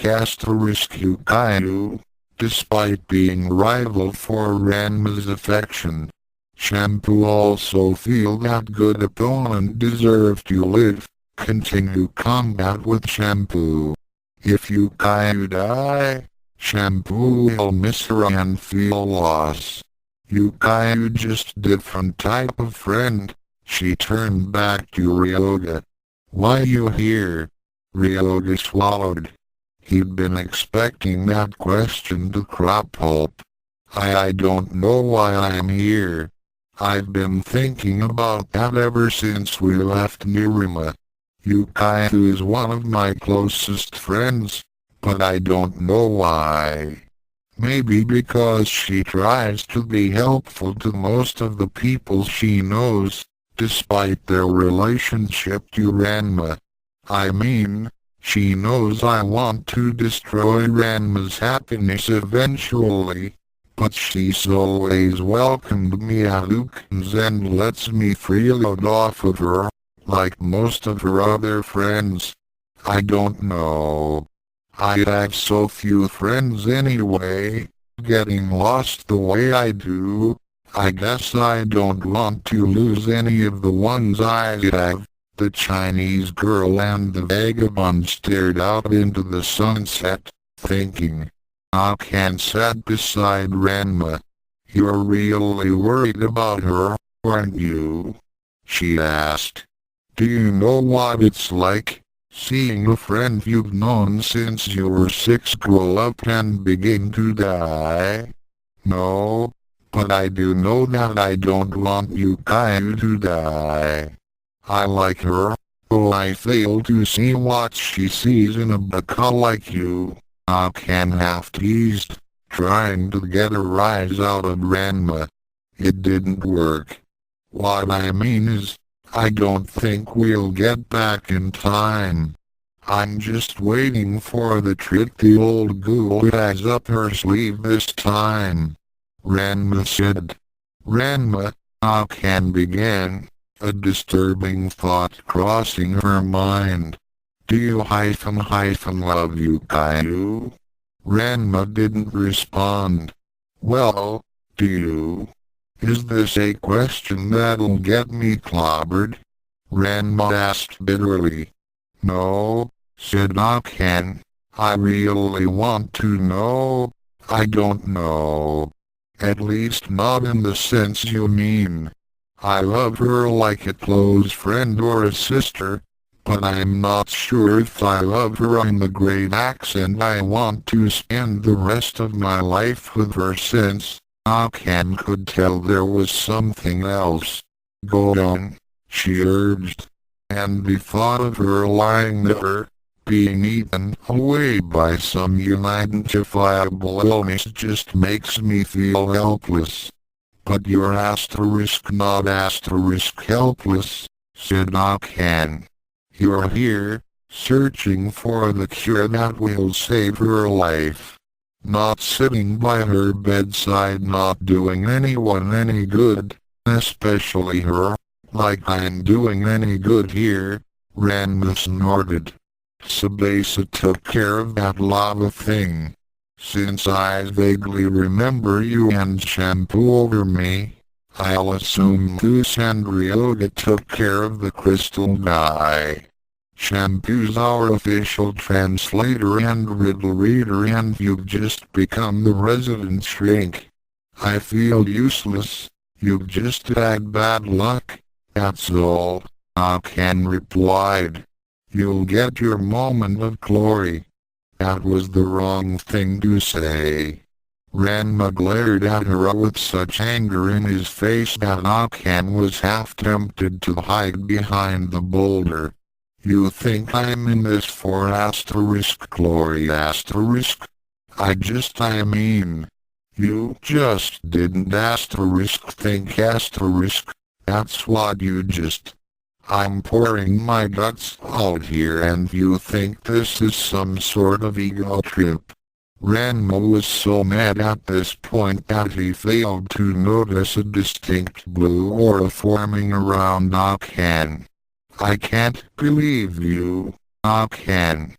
Ukyou, despite being rival for Ranma's affection. Shampoo also feel that good opponent deserve to live, continue combat with Shampoo. If Ukyou die, Shampoo will miss her and feel loss. Ukyou just different type of friend. She turned back to Ryoga. Why you here? Ryoga swallowed. He'd been expecting that question to crop up. I don't know why I'm here. I've been thinking about that ever since we left Nirima. Ukyou is one of my closest friends, but I don't know why. Maybe because she tries to be helpful to most of the people she knows, despite their relationship to Ranma. I mean, she knows I want to destroy Ranma's happiness eventually, but she's always welcomed me at Ukyou's and lets me freeload off of her, like most of her other friends. I don't know. I have so few friends anyway, getting lost the way I do. I guess I don't want to lose any of the ones I have. The Chinese girl and the vagabond stared out into the sunset, thinking. Ukyou sat beside Ranma. You're really worried about her, aren't you? She asked. Do you know what it's like, seeing a friend you've known since you were 6 grow up and begin to die? No, but I do know that I don't want Ukyou to die. I like her, though I fail to see what she sees in a baka like you. Ukyou half teased, trying to get a rise out of Ranma. It didn't work. What I mean is, I don't think we'll get back in time. I'm just waiting for the trick the old ghoul has up her sleeve this time. Ranma said. Ranma, Ukyou began, a disturbing thought crossing her mind. Do you love Ukyou? Ranma didn't respond. Well, do you? Is this a question that'll get me clobbered? Ranma asked bitterly. No, said Ukyou. I really want to know. I don't know. At least not in the sense you mean. I love her like a close friend or a sister, but I'm not sure if I love her in the great accent I want to spend the rest of my life with her since. Ukyou could tell there was something else. Go on, she urged. And the thought of her lying there, being eaten away by some unidentifiable illness just makes me feel helpless. But you're not helpless, said Ukyou. You're here, searching for the cure that will save her life. Not sitting by her bedside not doing anyone any good, especially her, like I'm doing any good here, Ranma snorted. Sabasa took care of that lava thing. Since I vaguely remember you and Shampoo over me, I'll assume Goose and Ryoga took care of the crystal guy. Shampoo's our official translator and riddle reader and you've just become the resident shrink. I feel useless, you've just had bad luck, that's all, Ukyou replied. You'll get your moment of glory. That was the wrong thing to say. Ranma glared at her with such anger in his face that Ukyou was half tempted to hide behind the boulder. You think I'm in this for glory ? I mean. You just didn't think . That's what you just. I'm pouring my guts out here and you think this is some sort of ego trip. Ranma was so mad at this point that he failed to notice a distinct blue aura forming around Ukyou. I can't believe you, Ukyou.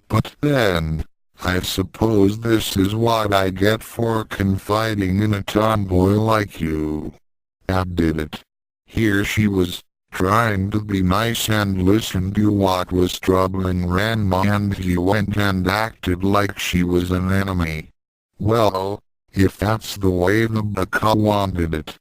But then, I suppose this is what I get for confiding in a tomboy like you. That did it. Here she was, trying to be nice and listen to what was troubling Ranma, and he went and acted like she was an enemy. Well, if that's the way the baka wanted it.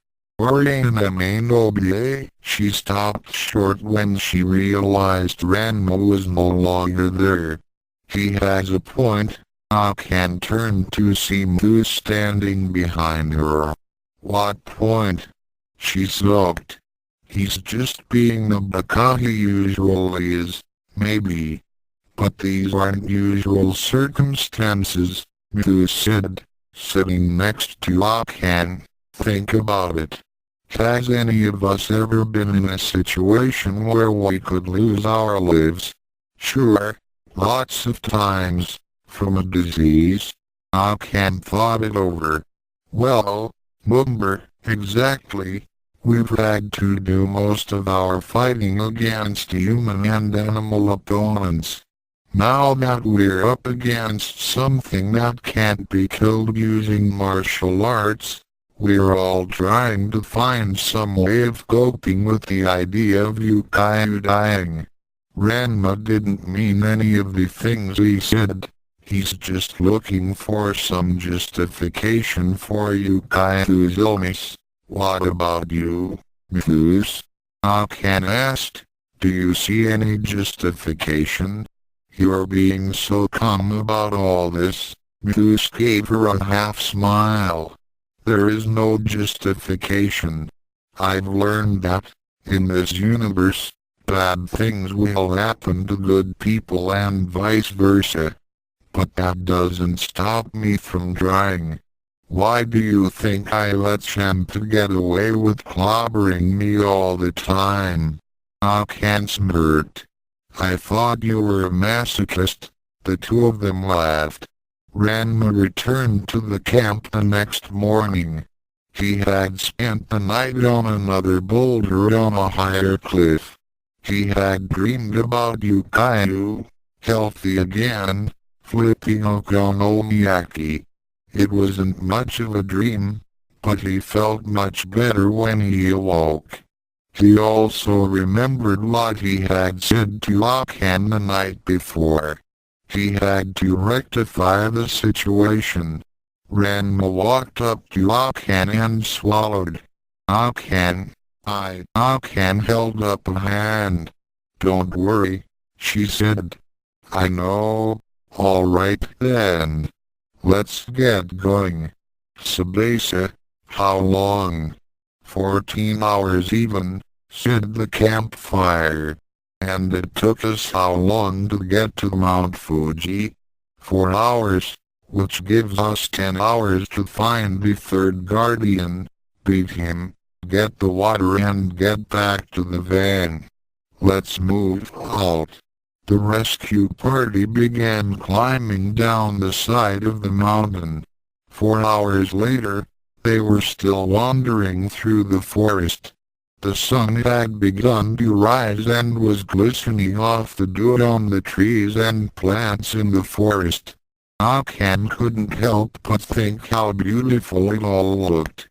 She stopped short when she realized Ranma was no longer there. He has a point. Ukyou turned to see Muthu standing behind her. What point? She sulked. He's just being the baka he usually is, maybe. But these aren't usual circumstances, Muthu said, sitting next to Ukyou. Think about it. Has any of us ever been in a situation where we could lose our lives? Sure, lots of times, from a disease. Ukyou thought it over. Well, Mumber, exactly. We've had to do most of our fighting against human and animal opponents. Now that we're up against something that can't be killed using martial arts, we're all trying to find some way of coping with the idea of Ukyou dying. Ranma didn't mean any of the things he said. He's just looking for some justification for Ukyou's illness. What about you, Muthu? Ukyou asked. Do you see any justification? You're being so calm about all this. Muthu gave her a half smile. There is no justification. I've learned that, in this universe, bad things will happen to good people and vice versa. But that doesn't stop me from trying. Why do you think I let Shampoo get away with clobbering me all the time? Ukyou smirked. I thought you were a masochist. The two of them laughed. Ranma returned to the camp the next morning. He had spent the night on another boulder on a higher cliff. He had dreamed about Ukyou, healthy again, flipping okonomiyaki. It wasn't much of a dream, but he felt much better when he awoke. He also remembered what he had said to Ukyou the night before. He had to rectify the situation. Ranma walked up to Ukyou and swallowed. Ukyou held up a hand. Don't worry, she said. I know. All right then. Let's get going. Sabesa, how long? 14 hours even, said the campfire. And it took us how long to get to Mount Fuji? 4 hours, which gives us 10 hours to find the third guardian, beat him, get the water and get back to the van. Let's move out. The rescue party began climbing down the side of the mountain. 4 hours later, they were still wandering through the forest. The sun had begun to rise and was glistening off the dew on the trees and plants in the forest. Ukyou couldn't help but think how beautiful it all looked.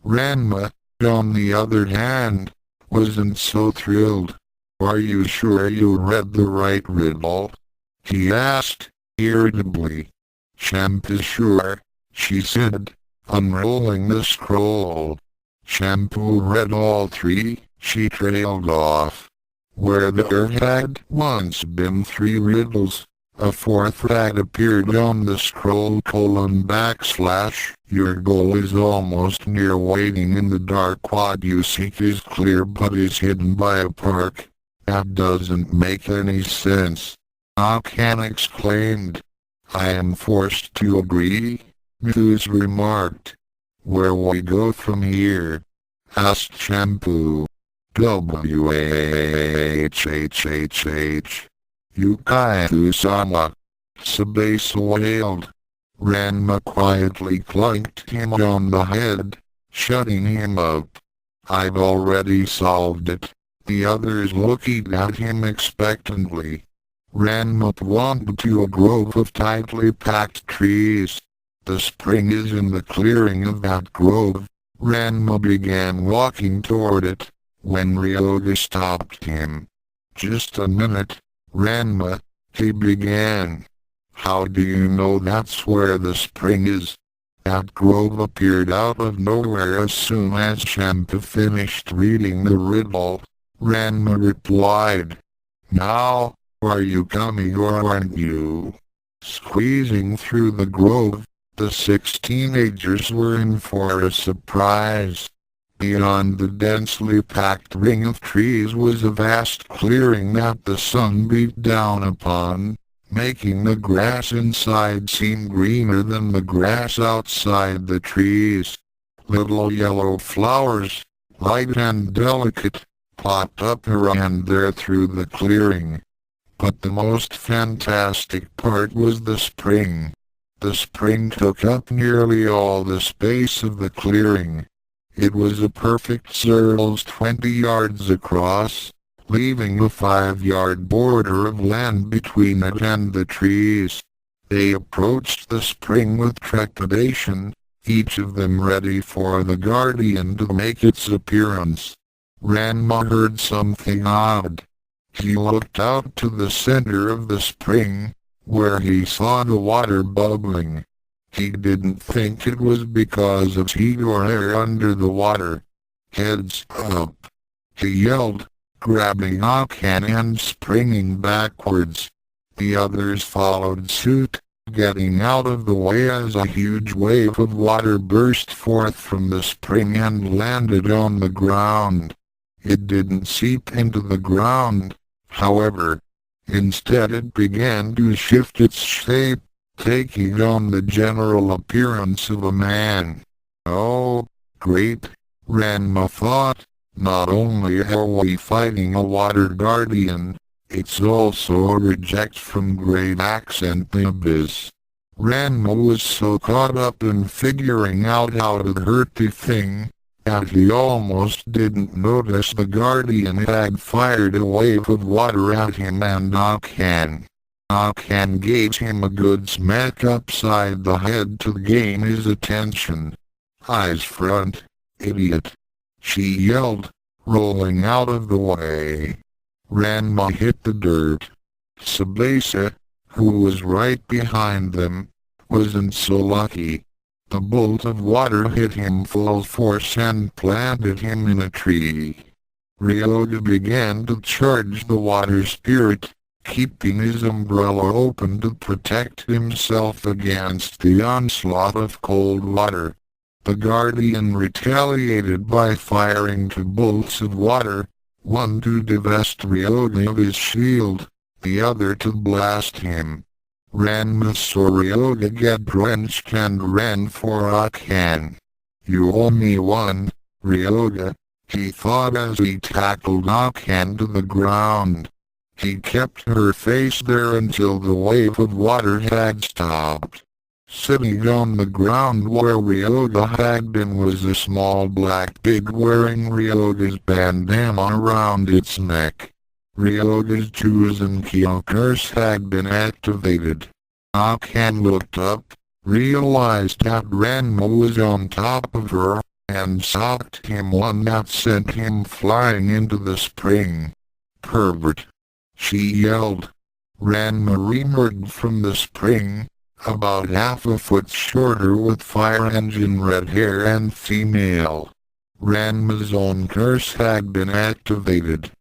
Ranma, on the other hand, wasn't so thrilled. Are you sure you read the right riddle? He asked, irritably. Shampoo sure, she said, unrolling the scroll. Shampoo read all 3, she trailed off. Where there had once been 3 riddles, a 4th had appeared on the scroll: your goal is almost near. Waiting in the dark, what you seek is clear but is hidden by a park. That doesn't make any sense. Ukyou exclaimed. I am forced to agree, Muse remarked. Where we go from here? Asked Shampoo. WAHHHH. Ukyou-sama. Sabase wailed. Ranma quietly clunked him on the head, shutting him up. I've already solved it. The others looked at him expectantly. Ranma pointed to a grove of tightly packed trees. The spring is in the clearing of that grove. Ranma began walking toward it, when Ryoga stopped him. Just a minute, Ranma, he began. How do you know that's where the spring is? That grove appeared out of nowhere as soon as Shampoo finished reading the riddle. Ranma replied. Now, are you coming or aren't you? Squeezing through the grove, the 6 teenagers were in for a surprise. Beyond the densely packed ring of trees was a vast clearing that the sun beat down upon, making the grass inside seem greener than the grass outside the trees. Little yellow flowers, light and delicate, popped up here and there through the clearing. But the most fantastic part was the spring. The spring took up nearly all the space of the clearing. It was a perfect circle 20 yards across, leaving a 5-yard border of land between it and the trees. They approached the spring with trepidation, each of them ready for the guardian to make its appearance. Ranma heard something odd. He looked out to the center of the spring, where he saw the water bubbling. He didn't think it was because of heat or air under the water. Heads up! He yelled, grabbing Ukyou and springing backwards. The others followed suit, getting out of the way as a huge wave of water burst forth from the spring and landed on the ground. It didn't seep into the ground, however. Instead it began to shift its shape, taking on the general appearance of a man. Oh, great, Ranma thought. Not only are we fighting a water guardian, it's also a reject from Great Accent Abyss. Ranma was so caught up in figuring out how to hurt the thing, that he almost didn't notice the guardian had fired a wave of water at him and Ukyou. Ukyou gave him a good smack upside the head to gain his attention. Eyes front, idiot! She yelled, rolling out of the way. Ranma hit the dirt. Sabase, who was right behind them, wasn't so lucky. The bolt of water hit him full force and planted him in a tree. Ryoga began to charge the water spirit, keeping his umbrella open to protect himself against the onslaught of cold water. The guardian retaliated by firing 2 bolts of water, one to divest Ryoga of his shield, the other to blast him. Ranma saw Ryoga get drenched and ran for Ukyou. You owe me one, Ryoga, he thought as he tackled Ukyou to the ground. He kept her face there until the wave of water had stopped. Sitting on the ground where Ryoga had been was a small black pig wearing Ryoga's bandana around its neck. Ryoga's chosen Kyo curse had been activated. Ukyou looked up, realized that Ranma was on top of her, and socked him one that sent him flying into the spring. Pervert! She yelled. Ranma emerged from the spring, about half a foot shorter with fire engine red hair and female. Ranma's own curse had been activated.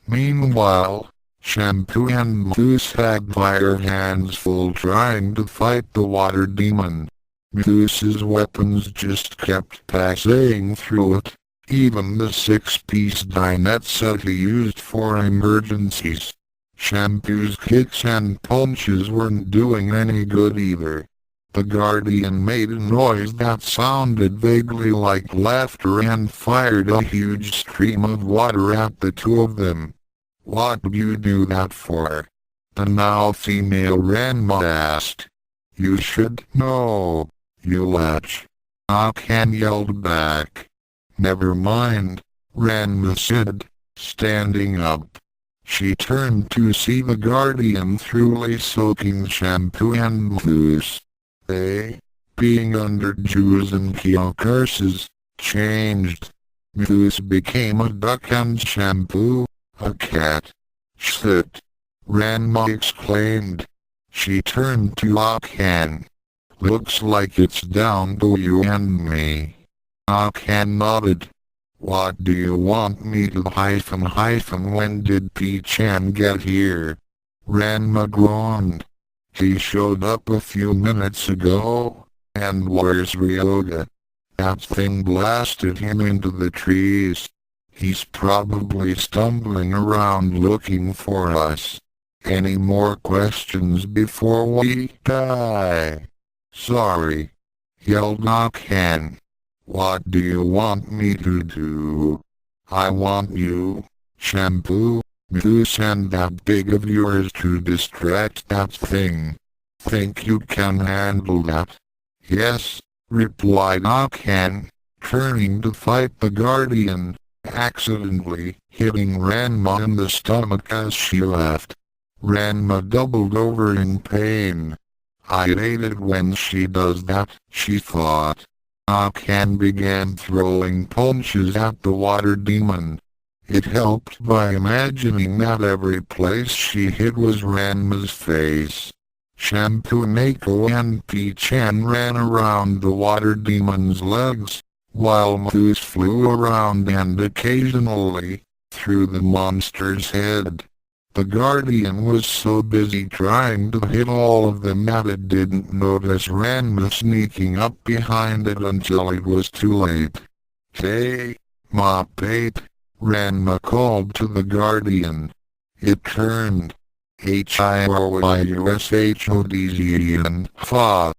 Meanwhile, Shampoo and Moose had their hands full trying to fight the water demon. Moose's weapons just kept passing through it, even the 6-piece dinette set he used for emergencies. Shampoo's kicks and punches weren't doing any good either. The Guardian made a noise that sounded vaguely like laughter and fired a huge stream of water at the two of them. "What do you do that for?" the now female Ranma asked. "You should know, you lech," Ukyou yelled back. "Never mind," Ranma said, standing up. She turned to see the Guardian thoroughly soaking Shampoo and Moose. They, being under Ju's and Ukyou curses, changed. Moose became a duck and Shampoo, a cat. "Shit!" Ranma exclaimed. She turned to Ukyou. "Looks like it's down to you and me." Ukyou nodded. "What do you want me to when did P-chan get here?" Ranma groaned. "He showed up a few minutes ago, and where's Ryoga? That thing blasted him into the trees. He's probably stumbling around looking for us. Any more questions before we die?" "Sorry," yelled Ukyou. "What do you want me to do?" "I want you, Shampoo, Moose and that pig of yours to distract that thing. Think you can handle that?" "Yes," replied Ukyou, turning to fight the Guardian, accidentally hitting Ranma in the stomach as she left. Ranma doubled over in pain. "I hate it when she does that," she thought. Ukyou began throwing punches at the water demon. It helped by imagining that every place she hit was Ranma's face. Shampoo, Mako and P-chan ran around the water demon's legs, while Moose flew around and occasionally through the monster's head. The Guardian was so busy trying to hit all of them that it didn't notice Ranma sneaking up behind it until it was too late. "Hey, Ma Pate," Ranma called to the Guardian. It turned. "Hiroyushhodzen Fa."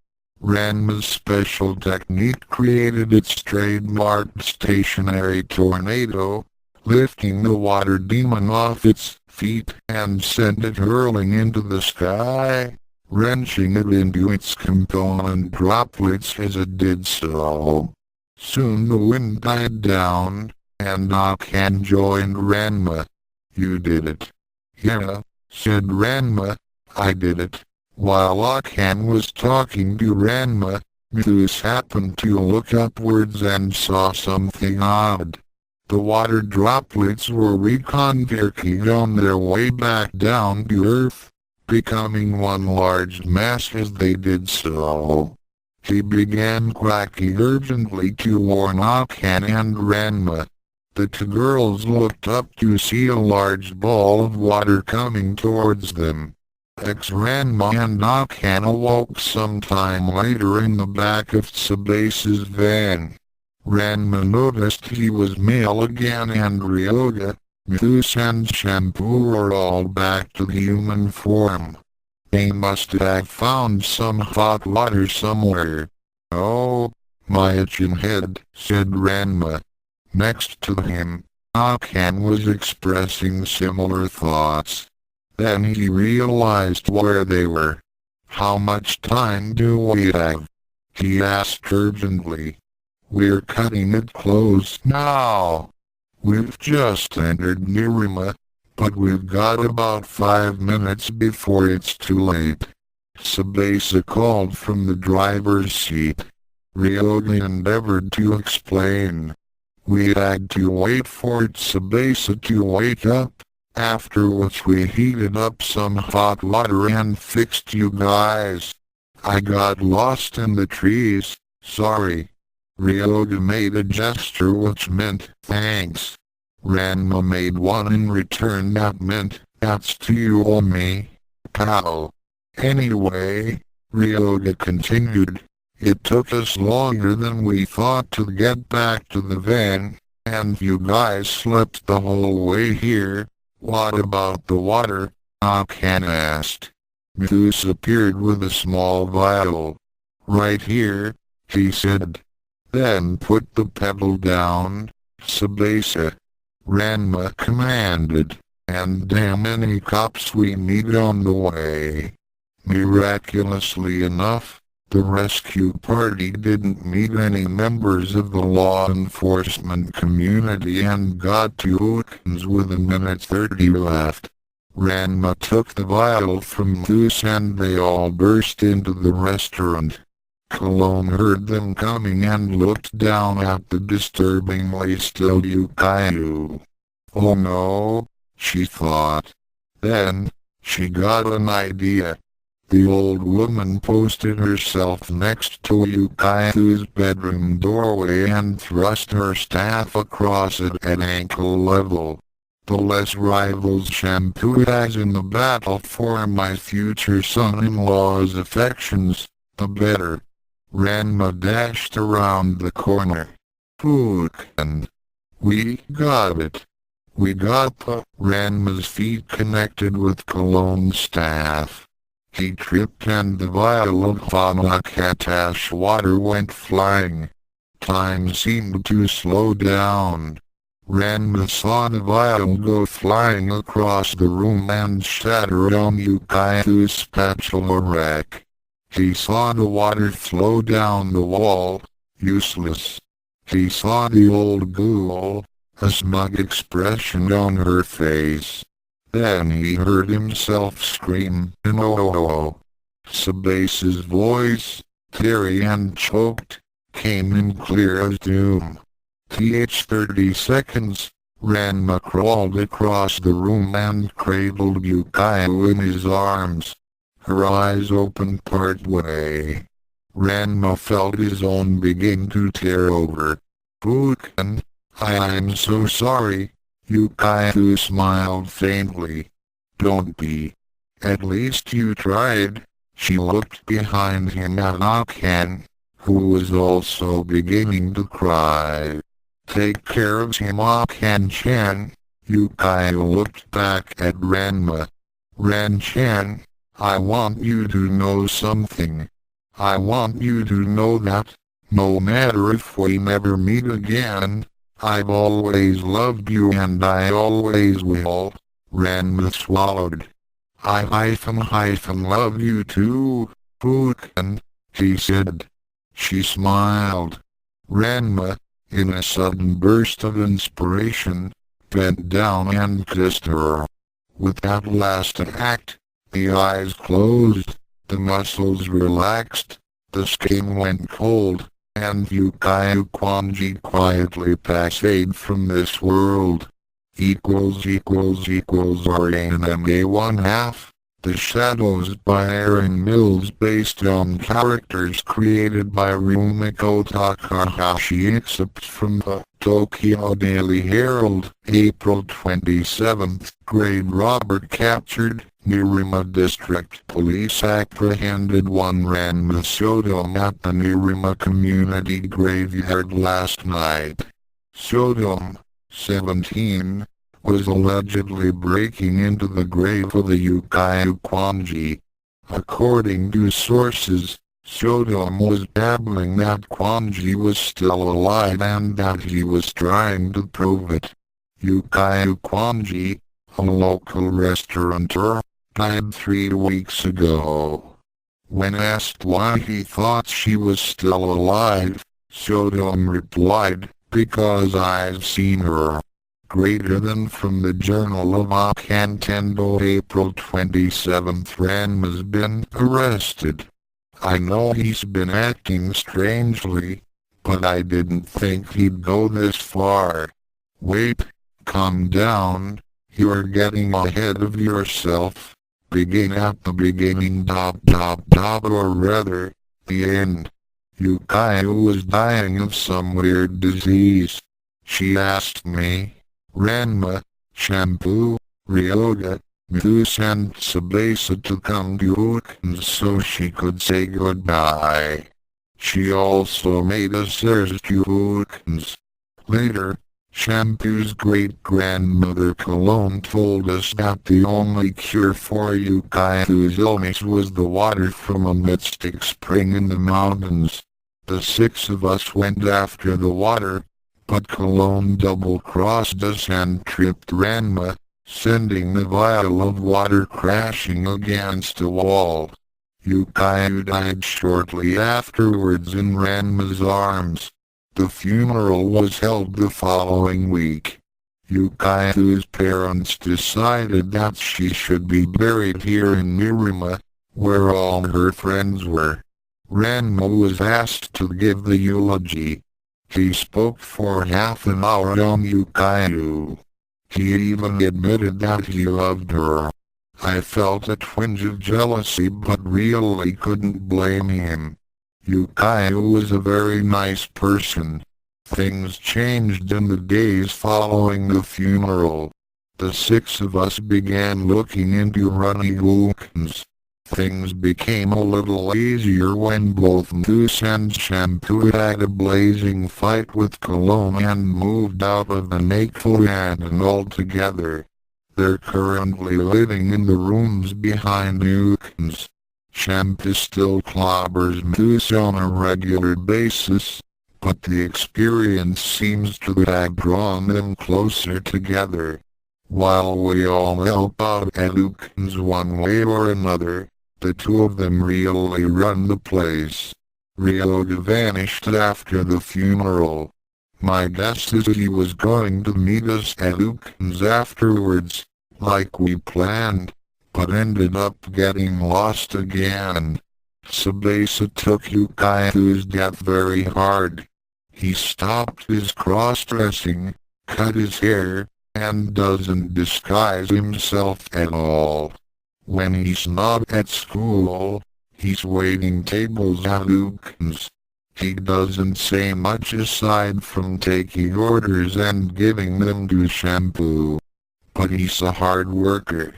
Ranma's special technique created its trademarked stationary tornado, lifting the water demon off its feet and sent it hurling into the sky, wrenching it into its component droplets as it did so. Soon the wind died down, and Ukyou joined Ranma. "You did it." "Yeah," said Ranma, "I did it." While Ukyou was talking to Ranma, Moose happened to look upwards and saw something odd. The water droplets were reconverging on their way back down to Earth, becoming one large mass as they did so. He began quacking urgently to warn Ukyou and Ranma. The two girls looked up to see a large ball of water coming towards them. Ranma and Ukyou awoke sometime later in the back of Tsubase's van. Ranma noticed he was male again and Ryoga, Moose and Shampoo were all back to human form. They must have found some hot water somewhere. "Oh, my itching head," said Ranma. Next to him, Ukyou was expressing similar thoughts. Then he realized where they were. "How much time do we have?" he asked urgently. "We're cutting it close now. We've just entered Nirima, but we've got about 5 minutes before it's too late." Tsubasa called from the driver's seat. Ryoga endeavored to explain. "We had to wait for Tsubasa to wake up, after which we heated up some hot water and fixed you guys. I got lost in the trees, sorry." Ryoga made a gesture which meant thanks. Ranma made one in return that meant, that's to you or me, pal. Anyway, Ryoga continued, it took us longer than we thought to get back to the van, and you guys slept the whole way here. What about the water? Akan asked. Mithus appeared with a small vial. Right here, he said. Then put the pebble down, Sabasa. Ranma commanded, and damn any cops we meet on the way. Miraculously enough, the rescue party didn't meet any members of the law enforcement community and got to Ukyou's with a minute 30 left. Ranma took the vial from Zeus and they all burst into the restaurant. Cologne heard them coming and looked down at the disturbingly still Ukyou. Oh no, she thought. Then, she got an idea. The old woman posted herself next to Ukyou's bedroom doorway and thrust her staff across it at ankle level. The less rivals shampoo has in the battle for my future son-in-law's affections, the better. Ranma dashed around the corner. And we got it. We got the Ranma's feet connected with Cologne's staff. He tripped and the vial of Hanakatash water went flying. Time seemed to slow down. Ranma saw the vial go flying across the room and shatter on Ukyou's spatula rack. He saw the water flow down the wall, useless. He saw the old ghoul, a smug expression on her face. Then he heard himself scream, "No!" Sabasa's voice, teary and choked, came in clear as doom. 30 seconds, Ranma crawled across the room and cradled Ukyou in his arms. Her eyes opened partway. Ranma felt his own begin to tear over. "Ukyou, I'm so sorry." Ukyou smiled faintly. "Don't be. At least you tried." She looked behind him at Akan, who was also beginning to cry. "Take care of him, Akan-chan." Ukyou looked back at Ranma. "Ran-chan, I want you to know something. I want you to know that, no matter if we never meet again, I've always loved you and I always will." Ranma swallowed. I love you too, Ukyou," he said. She smiled. Ranma, in a sudden burst of inspiration, bent down and kissed her. With that last act, the eyes closed, the muscles relaxed, the skin went cold, and Ukyou Kwanji quietly passed from this world. RNMA 1/2. The Shadows by Aaron Mills based on characters created by Rumiko Takahashi excerpts from the Tokyo Daily Herald, April 27th. Grade robber captured. Nerima District Police apprehended one Ranma Sodom at the Nerima Community Graveyard last night. Sodom, 17, was allegedly breaking into the grave of the Ukyou Kwanji. According to sources, Sodom was babbling that Kwanji was still alive and that he was trying to prove it. Ukyou Kwanji, a local restaurateur, died 3 weeks ago. When asked why he thought she was still alive, Sodom replied, "Because I've seen her." Greater than from the Journal of Akantendo, April 27th. Ranma's been arrested. I know he's been acting strangely, but I didn't think he'd go this far. Wait, calm down, you're getting ahead of yourself. Begin at the beginning. Or rather, the end. Ukyou was dying of some weird disease. She asked me, Ranma, Shampoo, Ryoga, Mithus sent Tsubasa to come to Ukyou so she could say goodbye. She also made us heirs to Ukyou. Later, Shampoo's great-grandmother Cologne told us that the only cure for Ukyou's illness was the water from a mystic spring in the mountains. The six of us went after the water, but Cologne double-crossed us and tripped Ranma, sending the vial of water crashing against a wall. Ukyou died shortly afterwards in Ranma's arms. The funeral was held the following week. Ukyou's parents decided that she should be buried here in Mirima, where all her friends were. Ranma was asked to give the eulogy. He spoke for half an hour on Ukyou. He even admitted that he loved her. I felt a twinge of jealousy but really couldn't blame him. Ukyou was a very nice person. Things changed in the days following the funeral. The six of us began looking into running Ukyou. Things became a little easier when both Mithus and Shampoo had a blazing fight with Cologne and moved out of the Nakeland altogether. They're currently living in the rooms behind Ukyou. Shampoo still clobbers Mithus on a regular basis, but the experience seems to have drawn them closer together. While we all help out at Ukyou one way or another, the two of them really run the place. Ryoga vanished after the funeral. My guess is he was going to meet us at Ukyou afterwards, like we planned, but ended up getting lost again. Tsubasa took Ukyou's death very hard. He stopped his cross-dressing, cut his hair, and doesn't disguise himself at all. When he's not at school, he's waiting tables at Ukyou. He doesn't say much aside from taking orders and giving them to Shampoo. But he's a hard worker.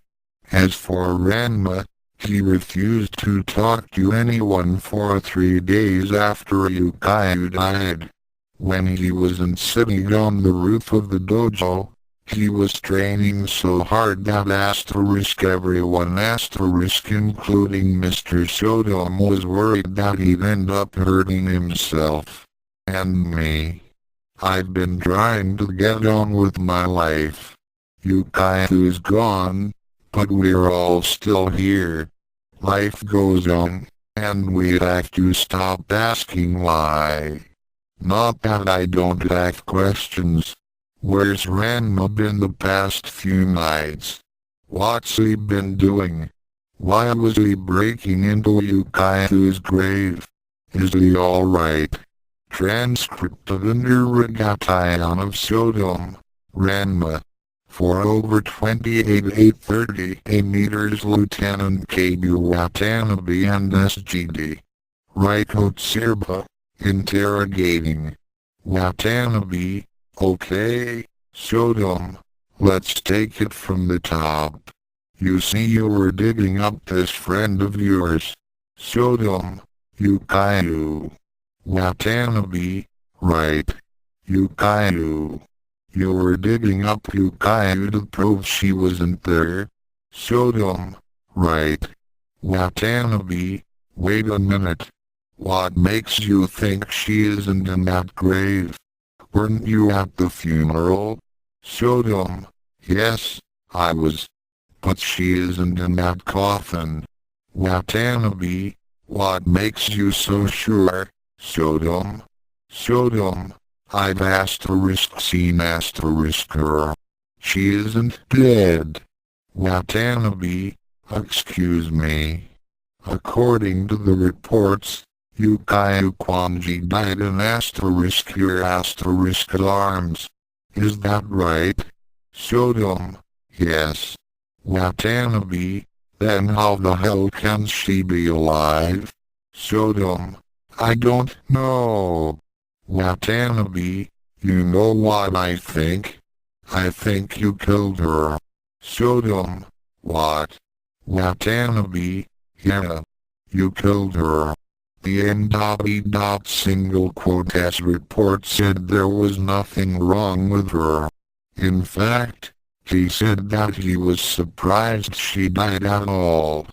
As for Ranma, he refused to talk to anyone for 3 days after Ukyou died. When he wasn't sitting on the roof of the dojo, he was training so hard that everyone including Mr. Sodom was worried that he'd end up hurting himself. And me. I've been trying to get on with my life. Ukyou's gone, but we're all still here. Life goes on, and we have to stop asking why. Not that I don't have questions. Where's Ranma been the past few nights? What's he been doing? Why was he breaking into Ukyou's grave? Is he alright? Transcript of Interrogation of Sodom, Ranma. For over 28,830 meters Lieutenant Kabu Watanabe and SGD. Raiko Tsirba, interrogating. Watanabe, okay, Sodom, let's take it from the top. You see you were digging up this friend of yours. Sodom, Ukyou. Watanabe, right. Ukyou. You were digging up Ukyou to prove she wasn't there. Sodom, right. Watanabe, wait a minute. What makes you think she isn't in that grave? Weren't you at the funeral? Sodom, yes, I was. But she isn't in that coffin. Watanabe, what makes you so sure? Sodom? Sodom, I've seen her. She isn't dead. Watanabe, excuse me. According to the reports, Ukyou Kwanji died in your arms. Is that right? Sodom, yes. Watanabe, then how the hell can she be alive? Sodom, I don't know. Watanabe, you know what I think? I think you killed her. Sodom. What? Watanabe. Yeah. You killed her. The single quote as report said there was nothing wrong with her. In fact, he said that he was surprised she died at all.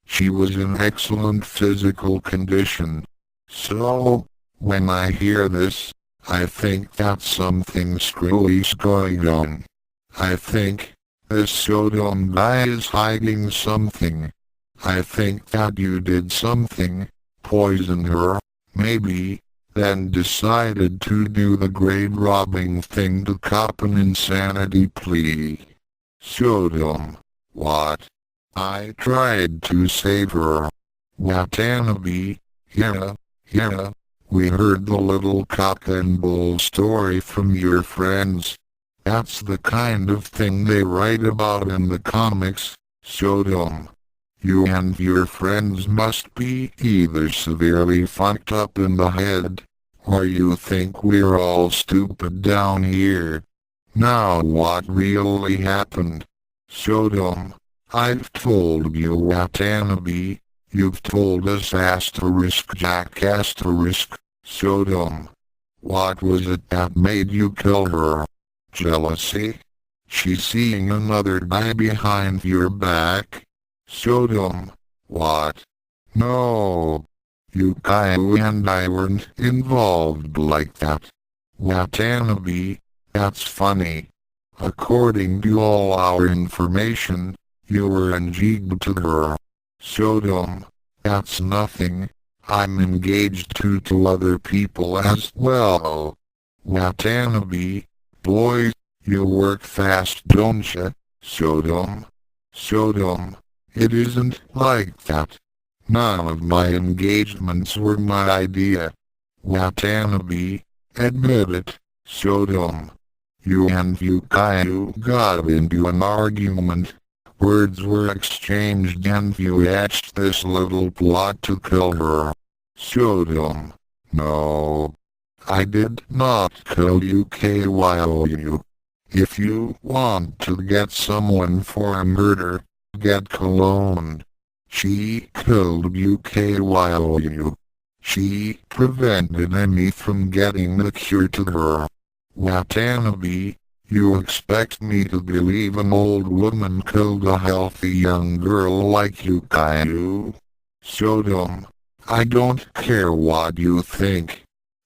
She was in excellent physical condition. So, when I hear this, I think that something screwy's going on. I think this Sodom guy is hiding something. I think that you did something, poisoned her, maybe, then decided to do the grave robbing thing to cop an insanity plea. Sodom. What? I tried to save her. Watanabe. Yeah, we heard the little cock and bull story from your friends. That's the kind of thing they write about in the comics, Sodom. You and your friends must be either severely fucked up in the head, or you think we're all stupid down here. Now what really happened? Sodom, I've told you Watanabe, you've told us Jack Sodom. What was it that made you kill her? Jealousy? She's seeing another guy behind your back? Sodom. What? No. Ukyou and I weren't involved like that. Watanabe, that's funny. According to all our information, you were engaged to her. Sodom, that's nothing. I'm engaged to two other people as well. Watanabe, boy, you work fast don't ya, Sodom? Sodom, it isn't like that. None of my engagements were my idea. Watanabe, admit it, Sodom. You and Ukyou got into an argument. Words were exchanged and you hatched this little plot to kill her. Sodom. No. I did not kill Ukyou. If you want to get someone for a murder, get Cologne. She killed Ukyou. She prevented me from getting the cure to her. Watanabe, you expect me to believe an old woman killed a healthy young girl like Ukyou? Sodom, I don't care what you think.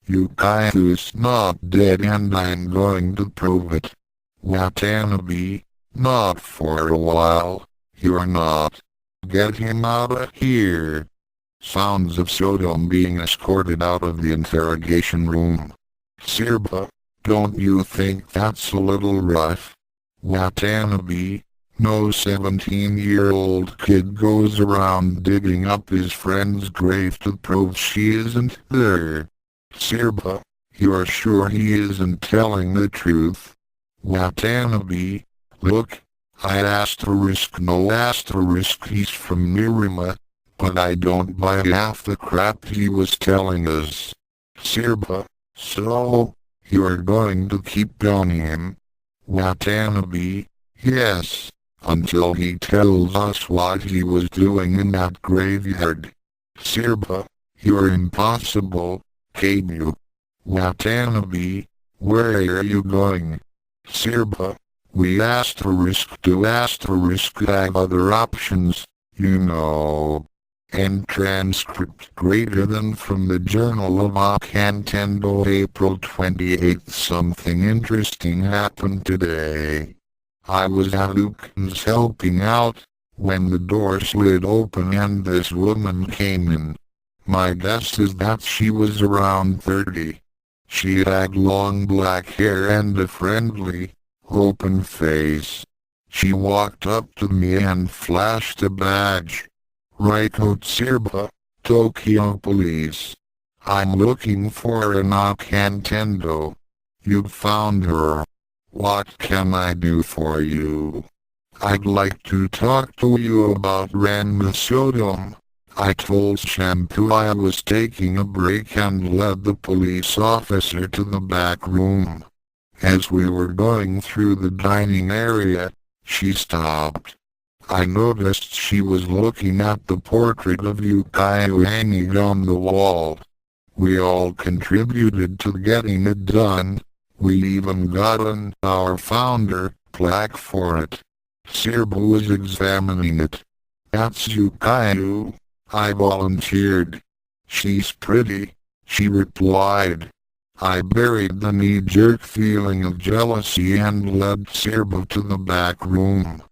Ukyou's not dead and I'm going to prove it. Watanabe, not for a while, you're not. Get him out of here. Sounds of Sodom being escorted out of the interrogation room. Sirba, don't you think that's a little rough? Watanabe, no 17-year-old kid goes around digging up his friend's grave to prove she isn't there. Sirba, you're sure he isn't telling the truth? Watanabe, look, no asterisk he's from Mirima, but I don't buy half the crap he was telling us. Sirba, so, you're going to keep on him? Watanabe, yes, until he tells us what he was doing in that graveyard. Sirba, you're impossible, Kabu. Watanabe, where are you going? Sirba, we have other options, you know. And transcript greater than from the Journal of Occult April 28th. Something interesting happened today. I was at Ukyou's helping out, when the door slid open and this woman came in. My guess is that she was around 30. She had long black hair and a friendly, open face. She walked up to me and flashed a badge. Raiko Sirba, Tokyo Police. I'm looking for an Occult. You've found her. What can I do for you? I'd like to talk to you about Ranma Sodom. I told Shampoo I was taking a break and led the police officer to the back room. As we were going through the dining area, she stopped. I noticed she was looking at the portrait of Ukyou hanging on the wall. We all contributed to getting it done. We even got our founder plaque for it. Sirba was examining it. "That's Ukyou," I volunteered. "She's pretty," she replied. I buried the knee-jerk feeling of jealousy and led Sirba to the back room.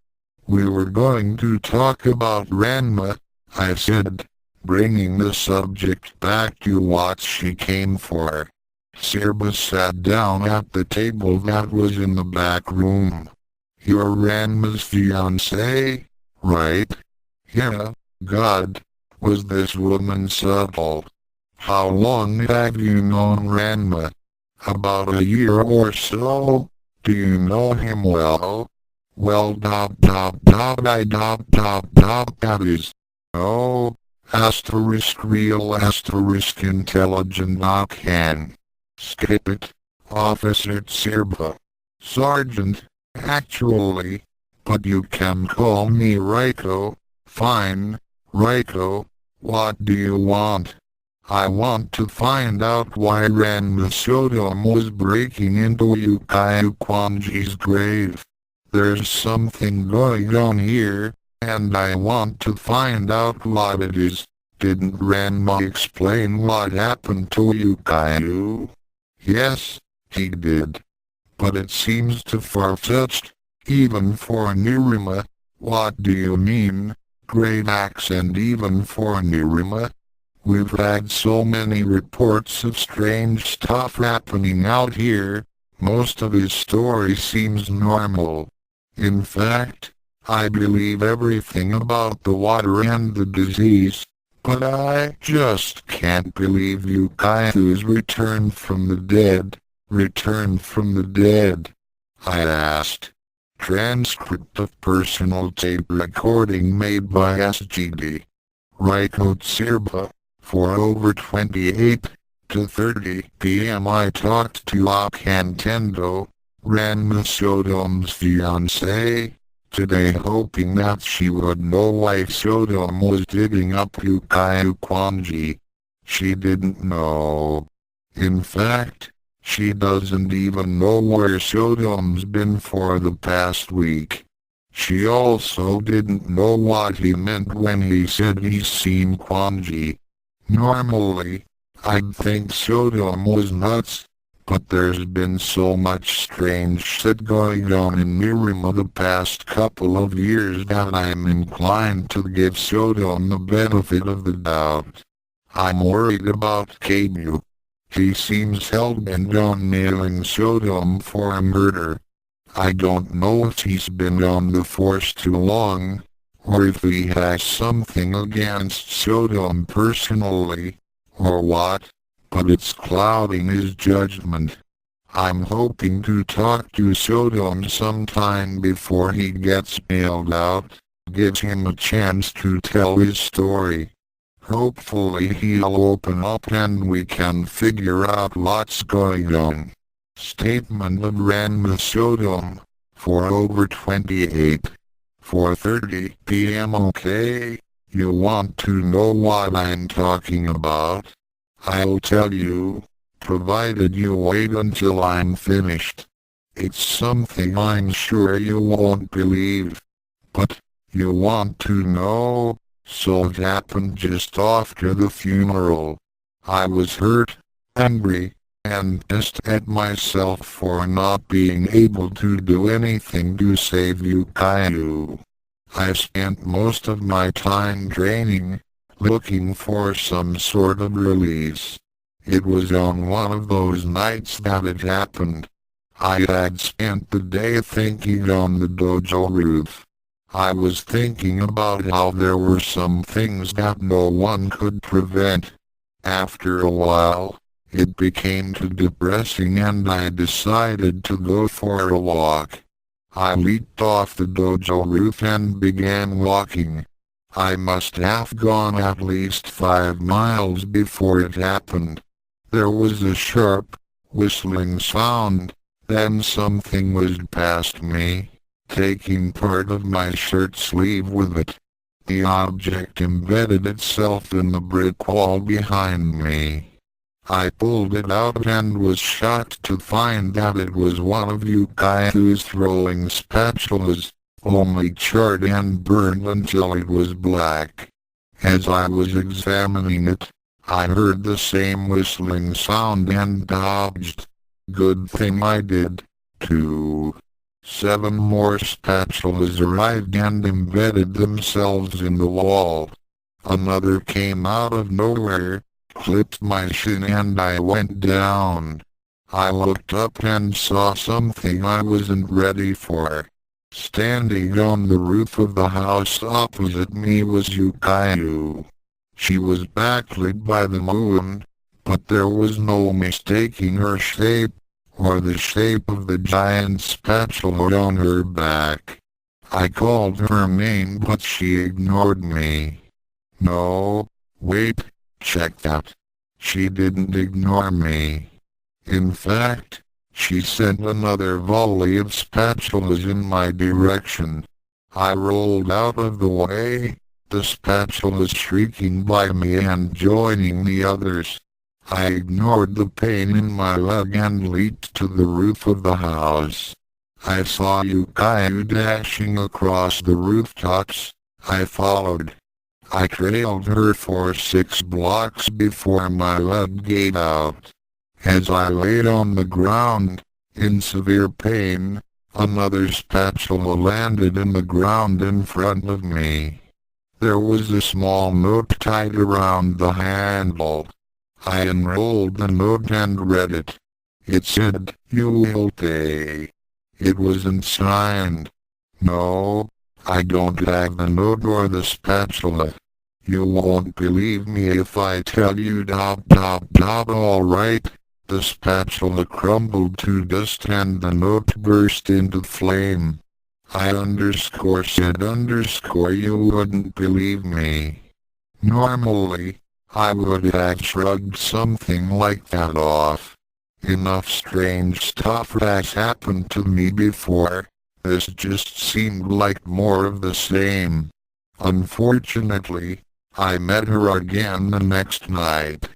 "We were going to talk about Ranma," I said, bringing the subject back to what she came for. Sirba sat down at the table that was in the back room. "You're Ranma's fiancé, right?" "Yeah, God, was this woman subtle. How long have you known Ranma?" "About a year or so." "Do you know him well?" "Well, that is. Oh, real intelligent can. Skip it, Officer Sirba. Sergeant, actually, but you can call me Raiko." "Fine, Raiko, what do you want?" "I want to find out why Ranma Sodom was breaking into Ukyou Kwanji's grave. There's something going on here, and I want to find out what it is." "Didn't Ranma explain what happened to Ukyou?" "Yes, he did. But it seems too far-fetched, even for Nirima." "What do you mean?" "Great accent even for Nirima. We've had so many reports of strange stuff happening out here, most of his story seems normal. In fact, I believe everything about the water and the disease, but I just can't believe Ukyou's returned from the dead." "Returned from the dead?" I asked. Transcript of personal tape recording made by SGD. Raiko Sirba. For over 28 to 30 p.m. I talked to Akantendo, Ranma Sodom's fiancé, today hoping that she would know why Sodom was digging up Ukyou Kwanji. She didn't know. In fact, she doesn't even know where Sodom's been for the past week. She also didn't know what he meant when he said he's seen Kwanji. Normally, I'd think Sodom was nuts, but there's been so much strange shit going on in Nirima the past couple of years that I'm inclined to give Sodom the benefit of the doubt. I'm worried about Ukyou. He seems hell-bent on nailing Sodom for a murder. I don't know if he's been on the force too long, or if he has something against Sodom personally, or what, but it's clouding his judgment. I'm hoping to talk to Sodom sometime before he gets bailed out, give him a chance to tell his story. Hopefully he'll open up and we can figure out what's going on. Statement of Ranma Sodom, for over 28. 4:30 p.m. Okay, you want to know what I'm talking about? I'll tell you, provided you wait until I'm finished. It's something I'm sure you won't believe. But, you want to know? So it happened just after the funeral. I was hurt, angry, and pissed at myself for not being able to do anything to save Ukyou. I spent most of my time training, looking for some sort of release. It was on one of those nights that it happened. I had spent the day thinking on the dojo roof. I was thinking about how there were some things that no one could prevent. After a while, it became too depressing and I decided to go for a walk. I leaped off the dojo roof and began walking. I must have gone at least 5 miles before it happened. There was a sharp, whistling sound, Then something whizzed past me, taking part of my shirt sleeve with it. The object embedded itself in the brick wall behind me. I pulled it out and was shocked to find that it was one of Ukyou's throwing spatulas, only charred and burned until it was black. As I was examining it, I heard the same whistling sound and dodged. Good thing I did, too. 7 more spatulas arrived and embedded themselves in the wall. Another came out of nowhere, clipped my shin and I went down. I looked up and saw something I wasn't ready for. Standing on the roof of the house opposite me was Ukyou. She was backlit by the moon, but there was no mistaking her shape, or the shape of the giant spatula on her back. I called her name but she ignored me. No, wait, check that. She didn't ignore me. In fact, she sent another volley of spatulas in my direction. I rolled out of the way, the spatulas shrieking by me and joining the others. I ignored the pain in my leg and leaped to the roof of the house. I saw Ukyou dashing across the rooftops. I followed. I trailed her for 6 blocks before my leg gave out. As I laid on the ground, in severe pain, another spatula landed in the ground in front of me. There was a small note tied around the handle. I unrolled the note and read it. It said, "You will pay." It wasn't signed. No, I don't have the note or the spatula. You won't believe me if I tell you alright. The spatula crumbled to dust and the note burst into flame. I said you wouldn't believe me. Normally, I would have shrugged something like that off. Enough strange stuff has happened to me before. This just seemed like more of the same. Unfortunately, I met her again the next night.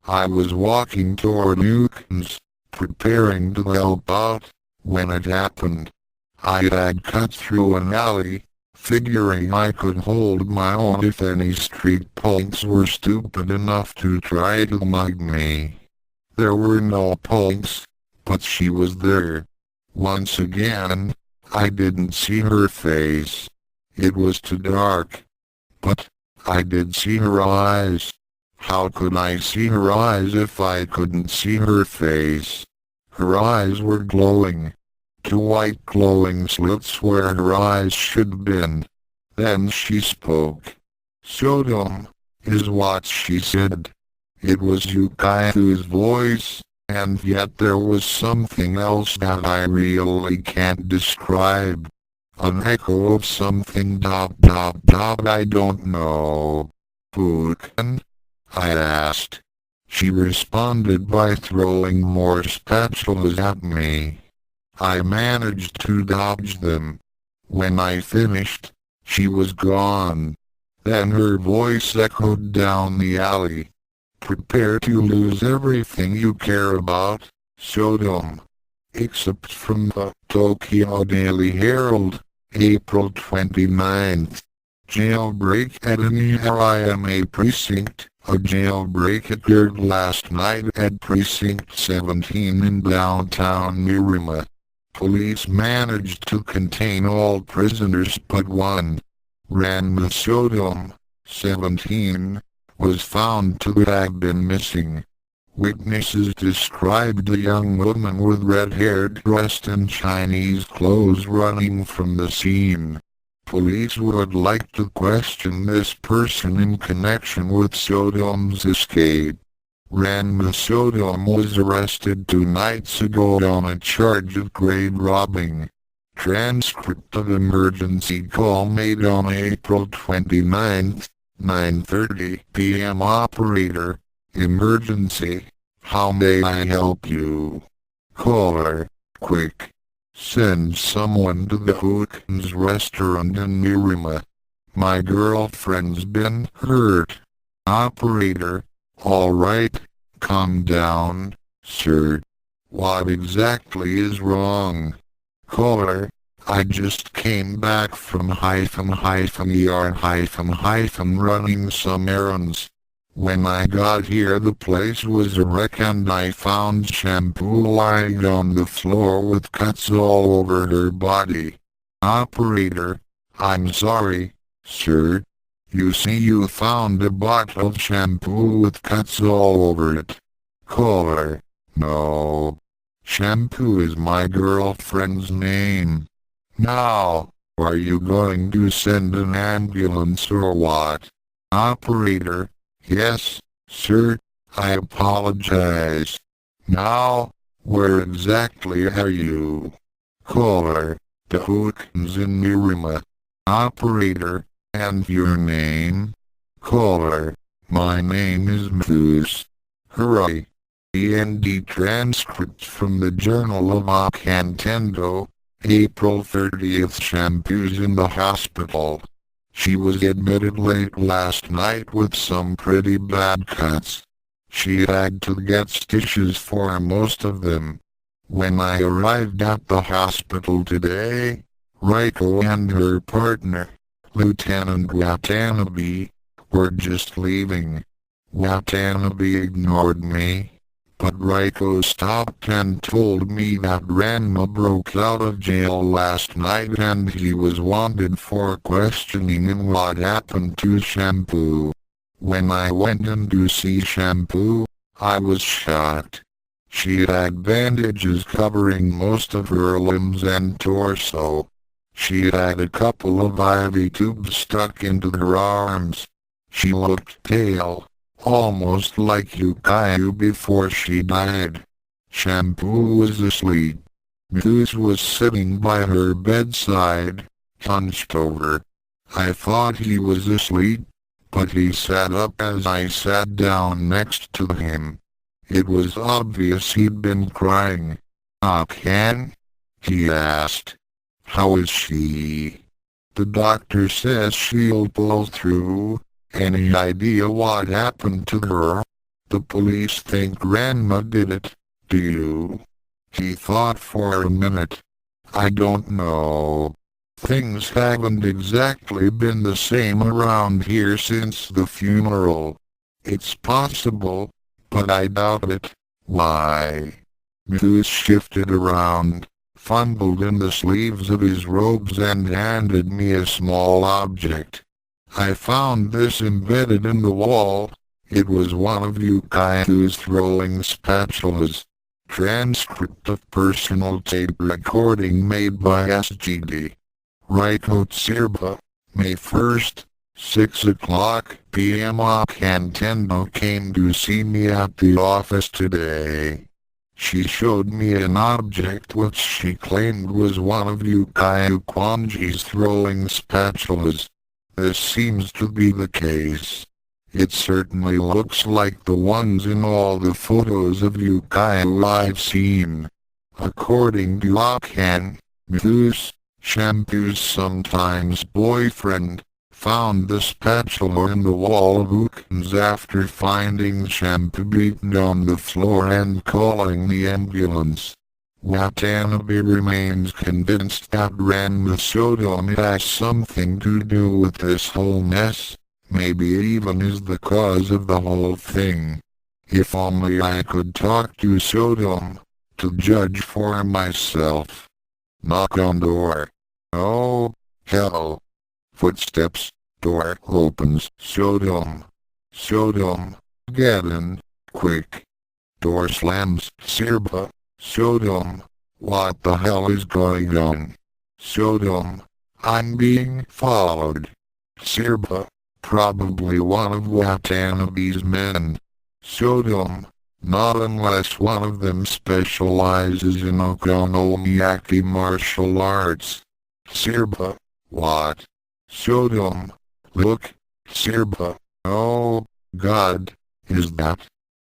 I was walking toward Ukyou's, preparing to help out, when it happened. I had cut through an alley, figuring I could hold my own if any street punks were stupid enough to try to mug me. There were no punks, but she was there. Once again, I didn't see her face. It was too dark. But I did see her eyes. How could I see her eyes if I couldn't see her face? Her eyes were glowing. 2 white glowing slits where her eyes should have been. Then she spoke. "Sodom," is what she said. It was Ukyou's voice, and yet there was something else that I really can't describe. An echo of something I don't know. "Putin?" I asked. She responded by throwing more spatulas at me. I managed to dodge them. When I finished, she was gone. Then her voice echoed down the alley. "Prepare to lose everything you care about, Sodom." Except from the Tokyo Daily Herald, April 29th. Jailbreak at an ERIMA precinct. A jailbreak occurred last night at Precinct 17 in downtown Mirima. Police managed to contain all prisoners but one. Ranma Sodom, 17, was found to have been missing. Witnesses described a young woman with red hair dressed in Chinese clothes running from the scene. Police would like to question this person in connection with Sodom's escape. Ranma Sodom was arrested 2 nights ago on a charge of grave robbing. Transcript of emergency call made on April 29, 9:30 p.m. Operator, emergency. How may I help you? Caller, Quick! Send someone to the Ukyou's restaurant in Mirima. My girlfriend's been hurt. Operator, alright, calm down, sir. What exactly is wrong? Caller, I just came back from running some errands. When I got here the place was a wreck and I found Shampoo lying on the floor with cuts all over her body. Operator, I'm sorry, sir. You see you found a bottle of shampoo with cuts all over it. Caller, no. Shampoo is my girlfriend's name. Now, are you going to send an ambulance or what? Operator, yes, sir, I apologize. Now, where exactly are you? Caller, the Ukyou's in Mirima. Operator, and your name? Caller, my name is Moose. Hurry! END transcript from the Journal of Occult, April 30th. Shampoo's in the hospital. She was admitted late last night with some pretty bad cuts. She had to get stitches for most of them. When I arrived at the hospital today, Raiko and her partner, Lieutenant Watanabe, were just leaving. Watanabe ignored me, but Raiko stopped and told me that Ranma broke out of jail last night and he was wanted for questioning in what happened to Shampoo. When I went in to see Shampoo, I was shocked. She had bandages covering most of her limbs and torso. She had a couple of IV tubes stuck into her arms. She looked pale, almost like Ukyou before she died. Shampoo was asleep. Moose was sitting by her bedside, hunched over. I thought he was asleep, but he sat up as I sat down next to him. It was obvious he'd been crying. "Ken?" he asked. "How is she?" "The doctor says she'll pull through. Any idea what happened to her?" "The police think Ranma did it. Do you?" He thought for a minute. "I don't know. Things haven't exactly been the same around here since the funeral. It's possible, but I doubt it." "Why?" Moose shifted around, fumbled in the sleeves of his robes and handed me a small object. "I found this embedded in the wall. It was one of Ukyou's throwing spatulas." Transcript of personal tape recording made by SGD. Raiko Tsirba, May 1st, 6 o'clock p.m. Occult came to see me at the office today. She showed me an object which she claimed was one of Ukyou Kwanji's throwing spatulas. This seems to be the case. It certainly looks like the ones in all the photos of Ukyou I've seen. According to Occult, Moose, Shampoo's sometimes boyfriend, found the spatula in the wall of Ukyou's after finding Shampoo beaten on the floor and calling the ambulance. Watanabe remains convinced that Ranma Sodom has something to do with this whole mess, maybe even is the cause of the whole thing. If only I could talk to Sodom, to judge for myself. Knock on door. Oh, hell. Footsteps, door opens. Sodom. Sodom, get in, quick. Door slams. Tsirba. Sodom, what the hell is going on? Sodom, I'm being followed. Tsirba, probably one of Watanabe's men. Sodom, not unless one of them specializes in okonomiyaki martial arts. Tsirba, what? Sodom, look, Tsirba, oh, God, is that?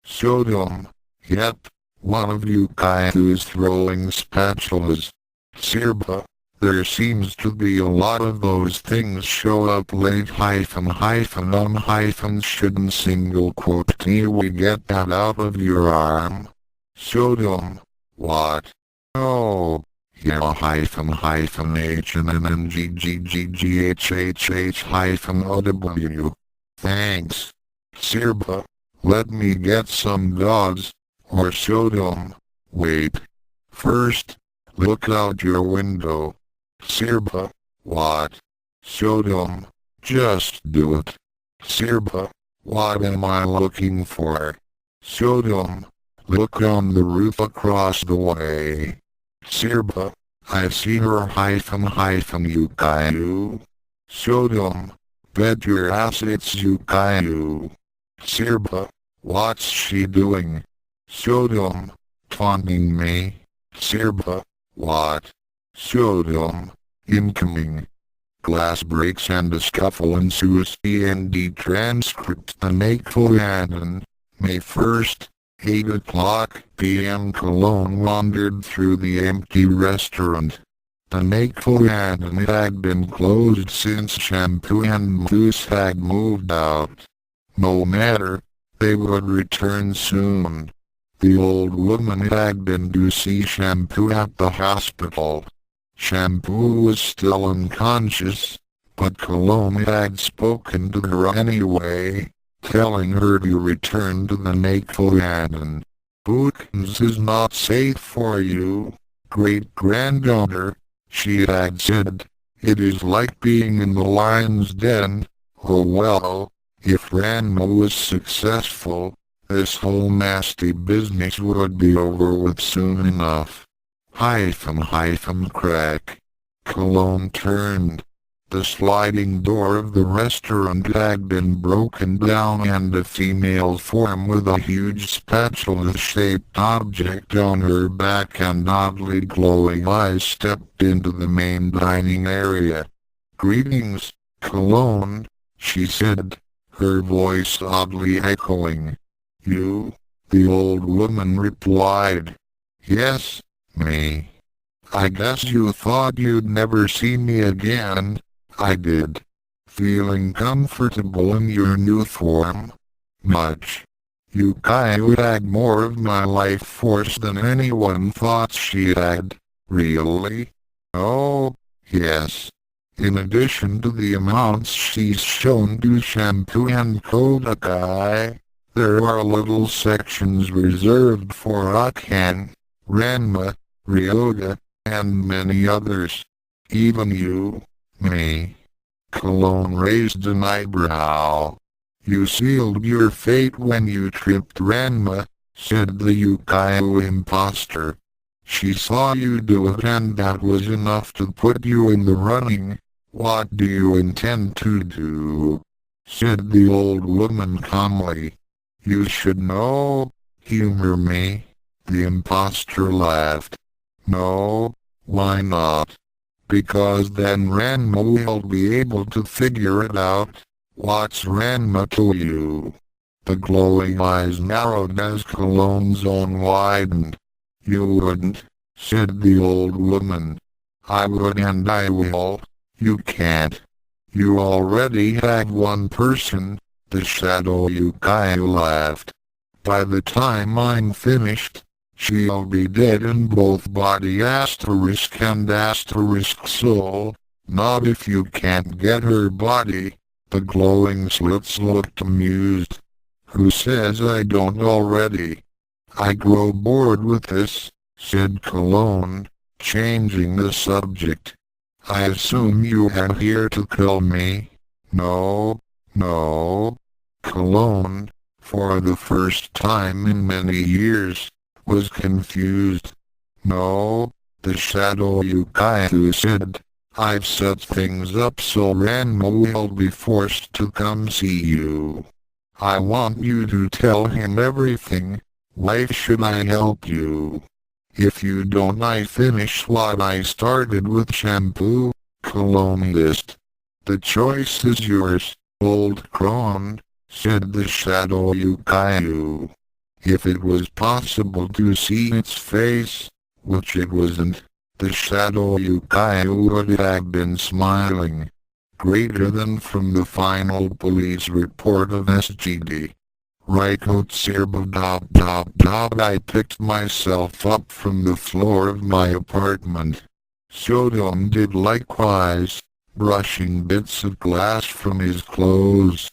Sodom, yep. One of Ukyou is throwing spatulas. Sirba, there seems to be a lot of those things show up late shouldn't single quote till we get that out of your arm. Sodom. What? Oh. Yeah HNNNGGGGHHH-OW. Thanks. Sirba, let me get some dogs, or Sodom. Wait. First, look out your window. Sirba, what? Sodom, just do it. Sirba, what am I looking for? Sodom, look on the roof across the way. Sirba, I see her Ukyou. Sodom, bet your ass it's Ukyou. Sirba, what's she doing? Sodom, taunting me. Sirba, what? Sodom, incoming. Glass breaks and a scuffle ensues. END transcript. The Nakoyanan, May 1st, 8 o'clock p.m. Cologne wandered through the empty restaurant. The Nakoyanan had been closed since Shampoo and Moose had moved out. No matter, they would return soon. The old woman had been to see Shampoo at the hospital. Shampoo was still unconscious, but Cologne had spoken to her anyway, telling her to return to the Nakoyanan. Bookins is not safe for you, great-granddaughter, she had said. It is like being in the lion's den. Oh well, if Ranma was successful, this whole nasty business would be over with soon enough. Crack. Cologne turned. The sliding door of the restaurant had been broken down and a female form with a huge spatula-shaped object on her back and oddly glowing eyes stepped into the main dining area. "Greetings, Cologne," she said, her voice oddly echoing. "You?" the old woman replied. "Yes, me. I guess you thought you'd never see me again." "I did. Feeling comfortable in your new form?" "Much. Ukyou had more of my life force than anyone thought she had." "Really?" "Oh, yes. In addition to the amounts she's shown to Shampoo and Kodakai, there are little sections reserved for Ukyou, Ranma, Ryoga, and many others. Even you." "Me?" Cologne raised an eyebrow. "You sealed your fate when you tripped Ranma," said the Ukyou imposter. "She saw you do it and that was enough to put you in the running. What do you intend to do?" said the old woman calmly. "You should know. Humor me." The imposter laughed. "No, why not?" "Because then Ranma will be able to figure it out." "What's Ranma to you?" The glowing eyes narrowed as Cologne's own widened. "You wouldn't," said the old woman. "I would and I will." "You can't. You already have one person." The shadow Ukyou laughed. "By the time I'm finished, she'll be dead in both body and soul. Not if you can't get her body." The glowing slits looked amused. "Who says I don't already?" "I grow bored with this," said Cologne, changing the subject. "I assume you are here to kill me." No. Cologne, for the first time in many years, was confused. "No," the shadow Ukyou said. "I've set things up so Ranma will be forced to come see you. I want you to tell him everything. Why should I help you? If you don't, I finish what I started with Shampoo." Cologne hissed. "The choice is yours, old crone," said the shadow Ukyou. If it was possible to see its face, which it wasn't, the shadow Ukyou would have been smiling. Greater than from the final police report of SGD. I picked myself up from the floor of my apartment. Sodom did likewise, brushing bits of glass from his clothes.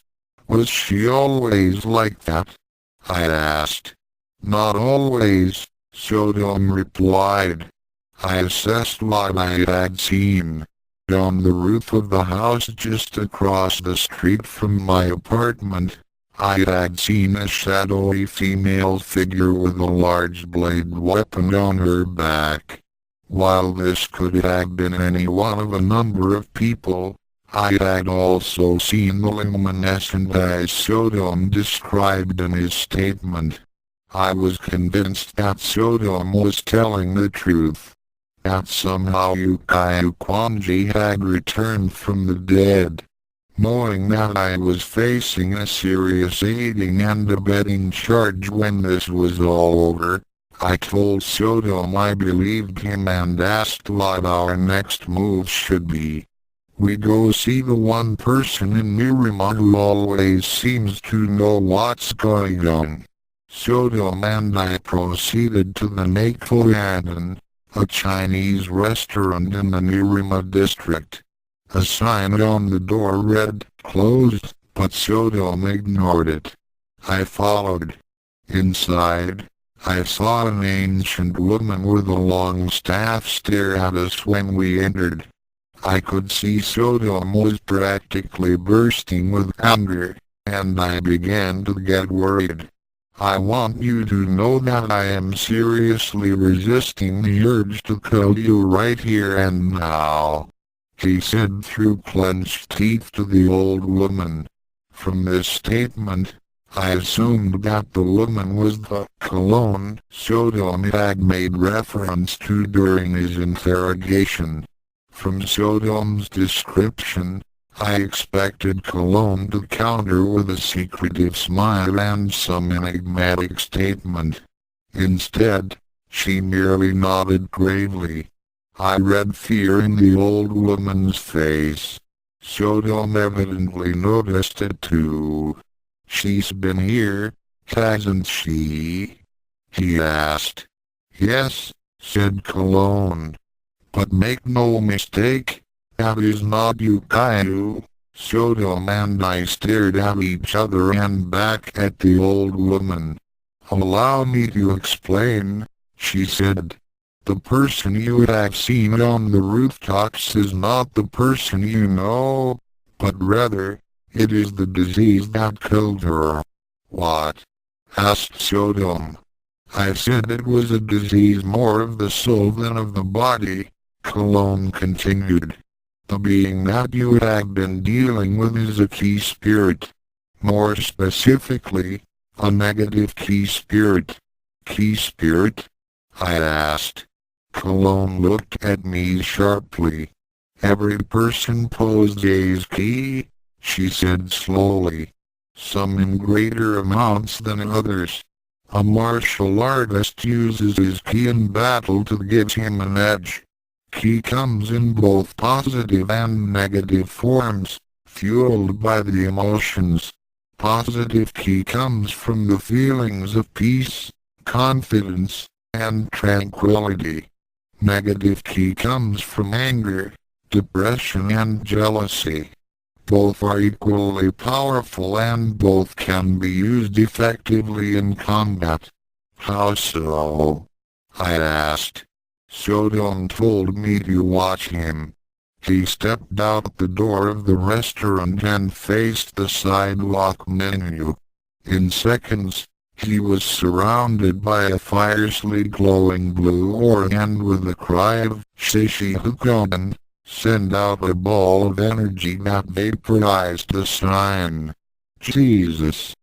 Was she always like that? I asked. Not always, Sodom replied. I assessed what I had seen. On the roof of the house just across the street from my apartment, I had seen a shadowy female figure with a large blade weapon on her back. While this could have been any one of a number of people, I had also seen the luminescent eyes Sodom described in his statement. I was convinced that Sodom was telling the truth. That somehow Ukyou Kwanji had returned from the dead. Knowing that I was facing a serious aiding and abetting charge when this was all over, I told Sodom I believed him and asked what our next move should be. We go see the one person in Ranma who always seems to know what's going on. Sodom and I proceeded to the Nakoyadan, a Chinese restaurant in the Ranma district. A sign on the door read, "Closed," but Sodom ignored it. I followed. Inside, I saw an ancient woman with a long staff stare at us when we entered. I could see Sodom was practically bursting with anger, and I began to get worried. I want you to know that I am seriously resisting the urge to kill you right here and now, he said through clenched teeth to the old woman. From this statement, I assumed that the woman was the cologne Sodom had made reference to during his interrogation. From Sodom's description, I expected Cologne to counter with a secretive smile and some enigmatic statement. Instead, she merely nodded gravely. I read fear in the old woman's face. Sodom evidently noticed it too. She's been here, hasn't she? He asked. Yes, said Cologne. But make no mistake, that is not Ukyou. Sodom and I stared at each other and back at the old woman. Allow me to explain, she said. The person you have seen on the rooftops is not the person you know, but rather, it is the disease that killed her. What? Asked Sodom. I said it was a disease more of the soul than of the body, Cologne continued. The being that you have been dealing with is a key spirit. More specifically, a negative key spirit. Key spirit? I asked. Cologne looked at me sharply. Every person possesses key, she said slowly. Some in greater amounts than others. A martial artist uses his ki in battle to give him an edge. Ki comes in both positive and negative forms, fueled by the emotions. Positive ki comes from the feelings of peace, confidence, and tranquility. Negative ki comes from anger, depression, and jealousy. Both are equally powerful and both can be used effectively in combat. How so? I asked. Sodom told me to watch him. He stepped out the door of the restaurant and faced the sidewalk menu. In seconds, he was surrounded by a fiercely glowing blue orb and with a cry of "Shishi Hukoden," send out a ball of energy that vaporized the sign. Jesus!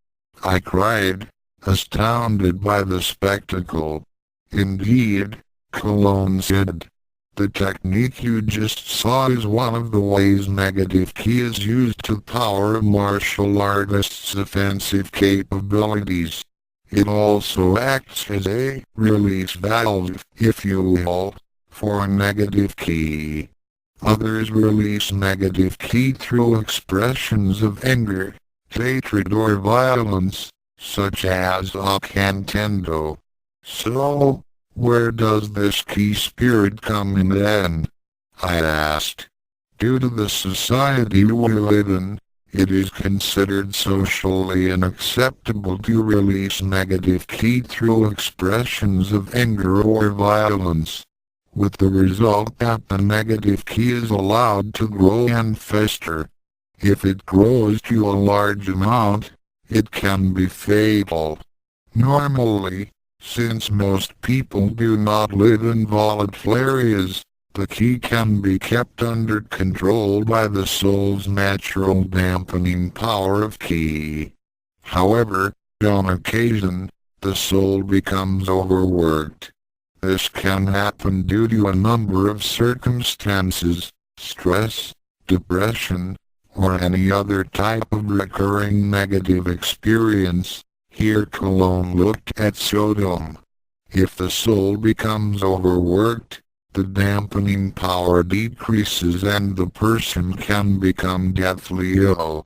I cried, astounded by the spectacle. Indeed, Cologne said. The technique you just saw is one of the ways negative ki is used to power a martial artist's offensive capabilities. It also acts as a release valve, if you will, for a negative ki. Others release negative ki through expressions of anger, hatred or violence, such as occult. So, where does this ki spirit come in then? I asked. Due to the society we live in, it is considered socially unacceptable to release negative ki through expressions of anger or violence, with the result that the negative ki is allowed to grow and fester. If it grows to a large amount, it can be fatal. Normally, since most people do not live in volatile areas, the ki can be kept under control by the soul's natural dampening power of ki. However, on occasion, the soul becomes overworked. This can happen due to a number of circumstances, stress, depression, or any other type of recurring negative experience. Here Cologne looked at Sodom. If the soul becomes overworked, the dampening power decreases and the person can become deathly ill.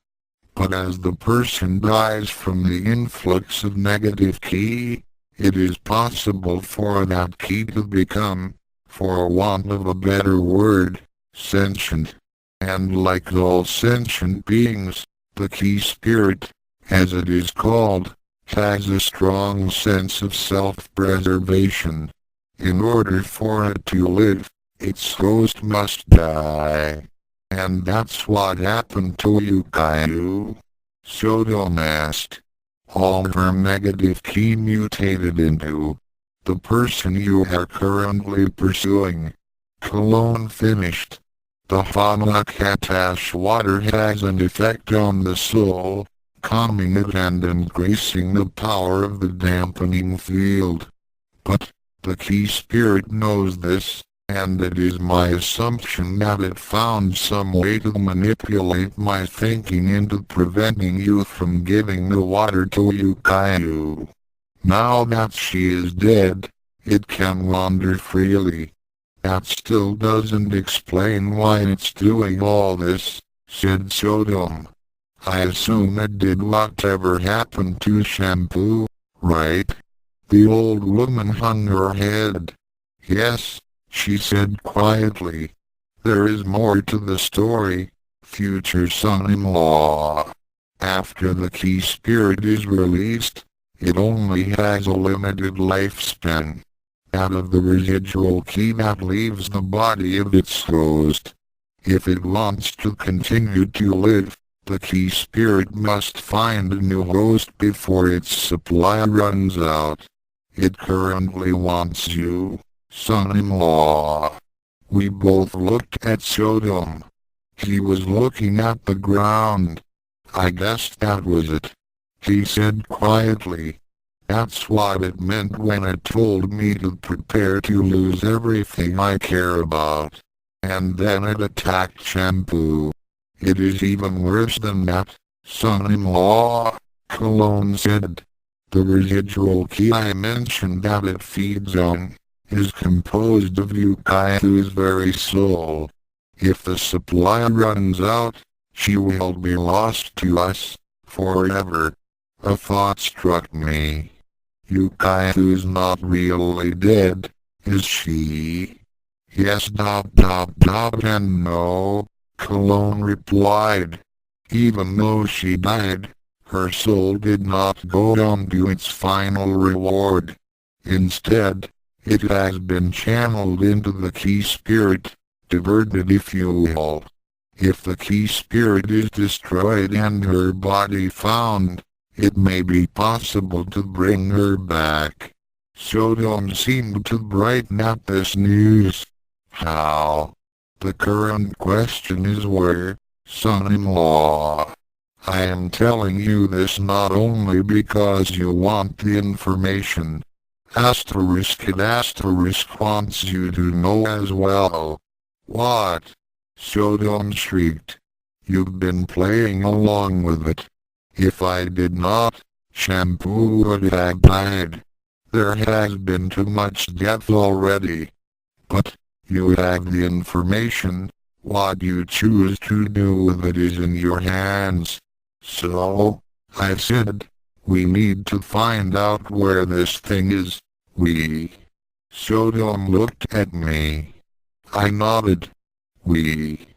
But as the person dies from the influx of negative ki, it is possible for that ki to become, for want of a better word, sentient. And like all sentient beings, the ki spirit, as it is called, has a strong sense of self-preservation. In order for it to live, its host must die. And that's what happened to Ukyou. Sodom asked. All her negative ki mutated into the person you are currently pursuing. Cologne finished. The Hanakatash water has an effect on the soul, calming it and increasing the power of the dampening field. But the ki spirit knows this, and it is my assumption that it found some way to manipulate my thinking into preventing you from giving the water to Ukyou. Now that she is dead, it can wander freely. That still doesn't explain why it's doing all this, said Sodom. I assume it did whatever happened to Shampoo, right? The old woman hung her head. Yes, she said quietly. There is more to the story, future son-in-law. After the ki spirit is released, it only has a limited lifespan. Out of the residual ki that leaves the body of its host. If it wants to continue to live, the ki spirit must find a new host before its supply runs out. It currently wants you, son-in-law. We both looked at Sodom. He was looking at the ground. I guessed that was it. He said quietly. That's what it meant when it told me to prepare to lose everything I care about. And then it attacked Shampoo. It is even worse than that, son-in-law, Cologne said. The residual ki I mentioned that it feeds on is composed of Ukyou's very soul. If the supply runs out, she will be lost to us, forever. A thought struck me. Ukyou's not really dead, is she? Yes, and no, Cologne replied. Even though she died, her soul did not go on to its final reward. Instead, it has been channeled into the ki spirit, diverted if you will. If the ki spirit is destroyed and her body found, it may be possible to bring her back. Sodom seemed to brighten at this news. How? The current question is where, son-in-law? I am telling you this not only because you want the information. It wants you to know as well. What? Sodom shrieked. You've been playing along with it. If I did not, Shampoo would have died. There has been too much death already. But, you have the information. What you choose to do with it is in your hands. So, I said, we need to find out where this thing is. We. Sodom looked at me. I nodded. We.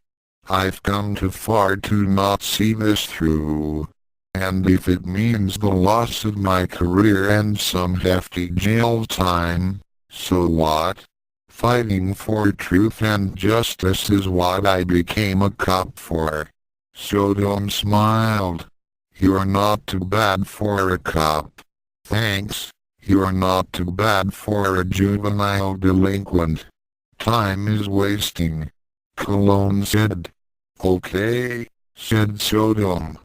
I've come too far to not see this through. And if it means the loss of my career and some hefty jail time, so what? Fighting for truth and justice is what I became a cop for. Sodom smiled. You're not too bad for a cop. Thanks, you're not too bad for a juvenile delinquent. Time is wasting. Cologne said. Okay, said Sodom.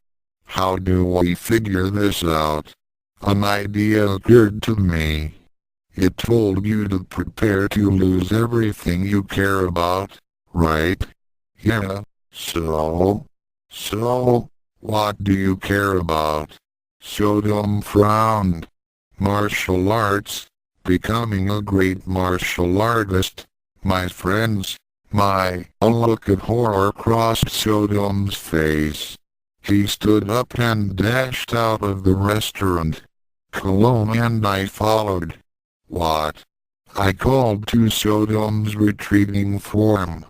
How do we figure this out? An idea occurred to me. It told you to prepare to lose everything you care about, right? Yeah, so? So, what do you care about? Sodom frowned. Martial arts, becoming a great martial artist, my friends, a look of horror crossed Sodom's face. He stood up and dashed out of the restaurant. Cologne and I followed. What? I called to Sodom's retreating form.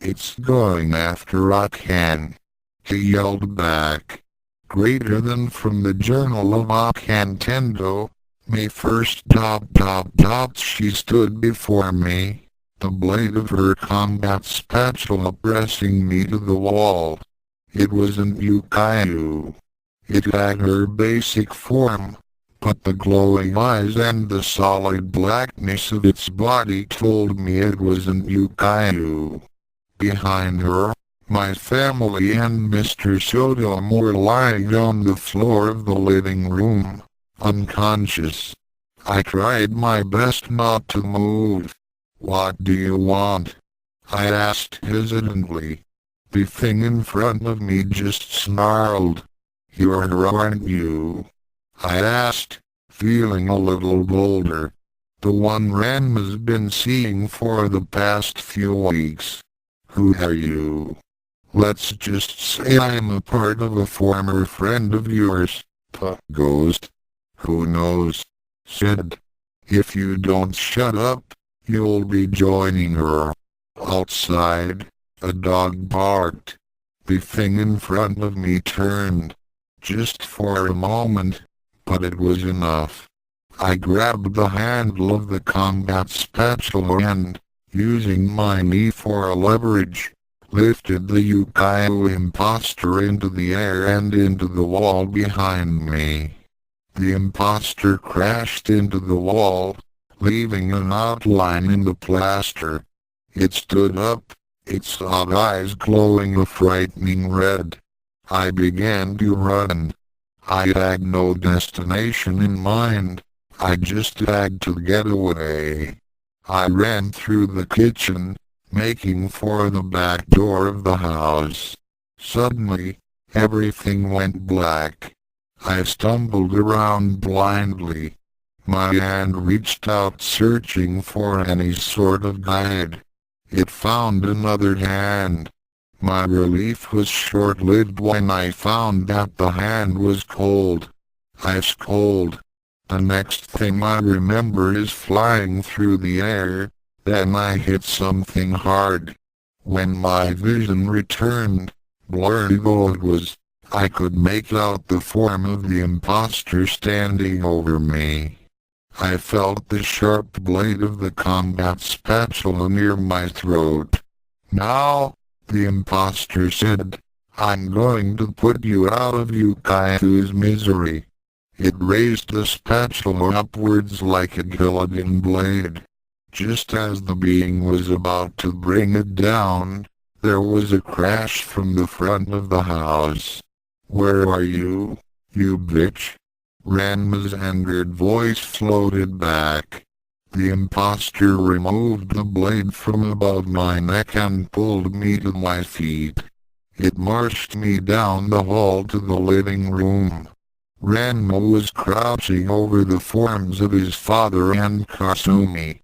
It's going after Ukyou. He yelled back. Greater than from the Journal of Occult. May 1st. She stood before me, the blade of her combat spatula pressing me to the wall. It wasn't Ukyou. It had her basic form, but the glowing eyes and the solid blackness of its body told me it wasn't Ukyou. Behind her, my family and Mr. Sodom were lying on the floor of the living room, unconscious. I tried my best not to move. What do you want? I asked hesitantly. The thing in front of me just snarled. You're her, aren't you? I asked, feeling a little bolder. The one Ranma's been seeing for the past few weeks. Who are you? Let's just say I'm a part of a former friend of yours, Ghost. Who knows? Said. If you don't shut up, you'll be joining her. Outside, a dog barked. The thing in front of me turned. Just for a moment, but it was enough. I grabbed the handle of the combat spatula and, using my knee for a leverage, lifted the Ukyou imposter into the air and into the wall behind me. The imposter crashed into the wall, leaving an outline in the plaster. It stood up, its odd eyes glowing a frightening red. I began to run. I had no destination in mind. I just had to get away. I ran through the kitchen, making for the back door of the house. Suddenly, everything went black. I stumbled around blindly. My hand reached out searching for any sort of guide. It found another hand. My relief was short-lived when I found that the hand was cold. Ice cold. The next thing I remember is flying through the air, then I hit something hard. When my vision returned, blurry though it was, I could make out the form of the imposter standing over me. I felt the sharp blade of the combat spatula near my throat. Now, the imposter said, I'm going to put you out of Ukyou's misery. It raised the spatula upwards like a guillotine blade. Just as the being was about to bring it down, there was a crash from the front of the house. Where are you, you bitch? Ranma's angered voice floated back. The imposter removed the blade from above my neck and pulled me to my feet. It marched me down the hall to the living room. Ranma was crouching over the forms of his father and Kasumi.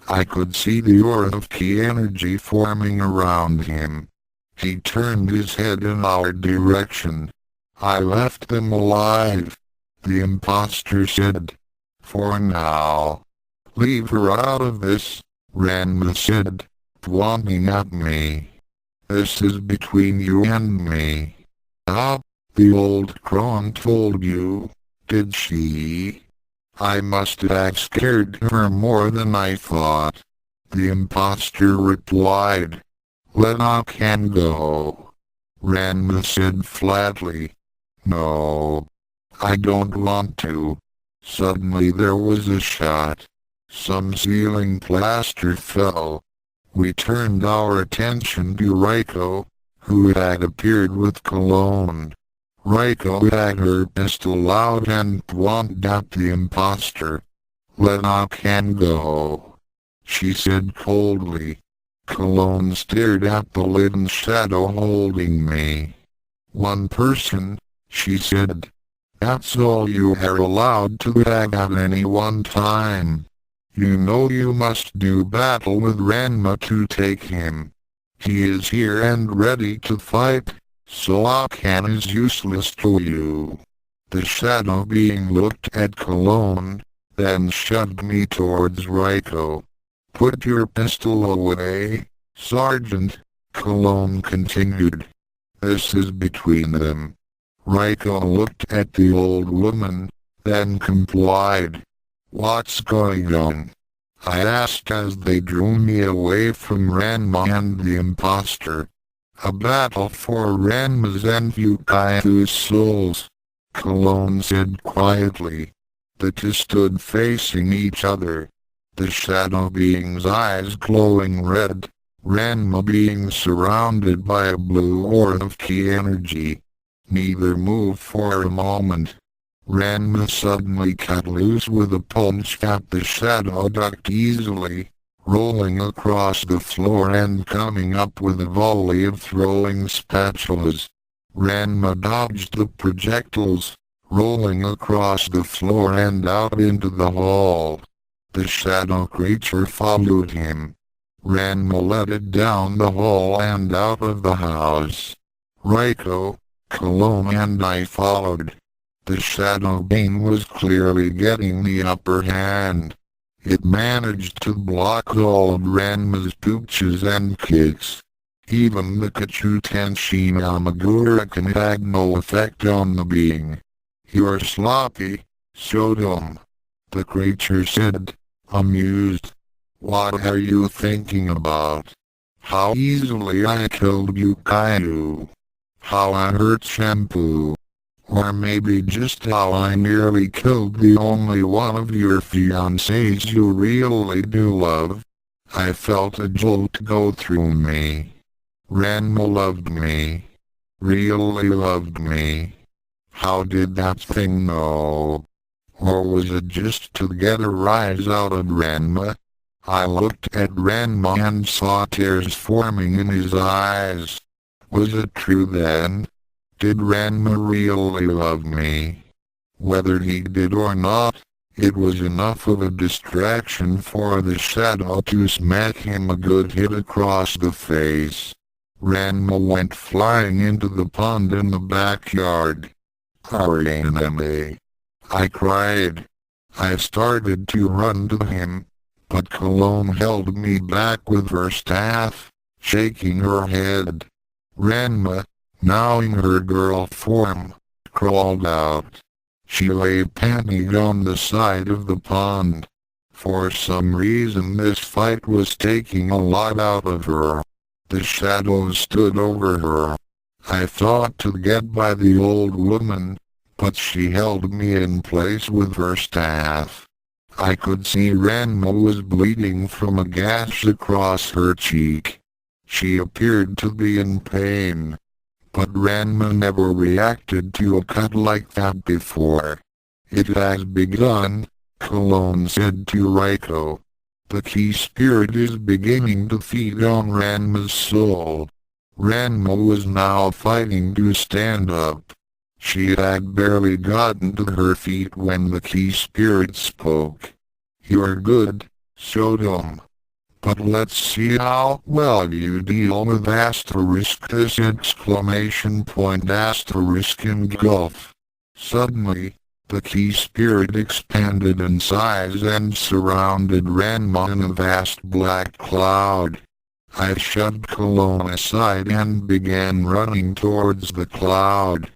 I could see the aura of ki energy forming around him. He turned his head in our direction. I left them alive, the imposter said. For now. Leave her out of this, Ranma said, pointing at me. This is between you and me. Ah, the old crone told you, did she? I must have scared her more than I thought. The imposter replied. Let Ukyou go. Ranma said flatly. No. I don't want to. Suddenly there was a shot. Some ceiling plaster fell. We turned our attention to Reiko, who had appeared with cologne. Reiko had her pistol out and pointed at the imposter. Let Ukyou go, she said coldly. Cologne stared at the little shadow holding me. One person, she said. That's all you are allowed to have at any one time. You know you must do battle with Ranma to take him. He is here and ready to fight, so Ukyou is useless to you. The shadow being looked at Cologne, then shoved me towards Reiko. Put your pistol away, Sergeant, Cologne continued. This is between them. Reiko looked at the old woman, then complied. What's going on? I asked as they drew me away from Ranma and the imposter. A battle for Ranma's and Ukyou's souls, Cologne said quietly. The two stood facing each other. The shadow being's eyes glowing red, Ranma being surrounded by a blue aura of ki energy. Neither moved for a moment. Ranma suddenly cut loose with a punch at the shadow ducked easily, rolling across the floor and coming up with a volley of throwing spatulas. Ranma dodged the projectiles, rolling across the floor and out into the hall. The shadow creature followed him. Ranma led it down the hall and out of the house. Reiko, Cologne and I followed. The shadow being was clearly getting the upper hand. It managed to block all of Ranma's punches and kicks. Even the Kachu Tenshin Amagura had no effect on the being. You're sloppy, Sodom, the creature said, amused. What are you thinking about? How easily I killed Ukyou. How I hurt Shampoo. Or maybe just how I nearly killed the only one of your fiancés you really do love. I felt a jolt go through me. Ranma loved me. Really loved me. How did that thing know? Or was it just to get a rise out of Ranma? I looked at Ranma and saw tears forming in his eyes. Was it true then? Did Ranma really love me? Whether he did or not, it was enough of a distraction for the shadow to smack him a good hit across the face. Ranma went flying into the pond in the backyard. Our enemy. I cried. I started to run to him, but Cologne held me back with her staff, shaking her head. Ranma, now in her girl form, crawled out. She lay panting on the side of the pond. For some reason this fight was taking a lot out of her. The shadows stood over her. I thought to get by the old woman, but she held me in place with her staff. I could see Ranma was bleeding from a gash across her cheek. She appeared to be in pain. But Ranma never reacted to a cut like that before. It has begun, Cologne said to Reiko. The key spirit is beginning to feed on Ranma's soul. Ranma was now fighting to stand up. She had barely gotten to her feet when the key spirit spoke. "You're good, Sodom. But let's see how well you deal with asterisk this exclamation point asterisk engulf." Suddenly, the key spirit expanded in size and surrounded Ranma in a vast black cloud. I shoved Cologne aside and began running towards the cloud.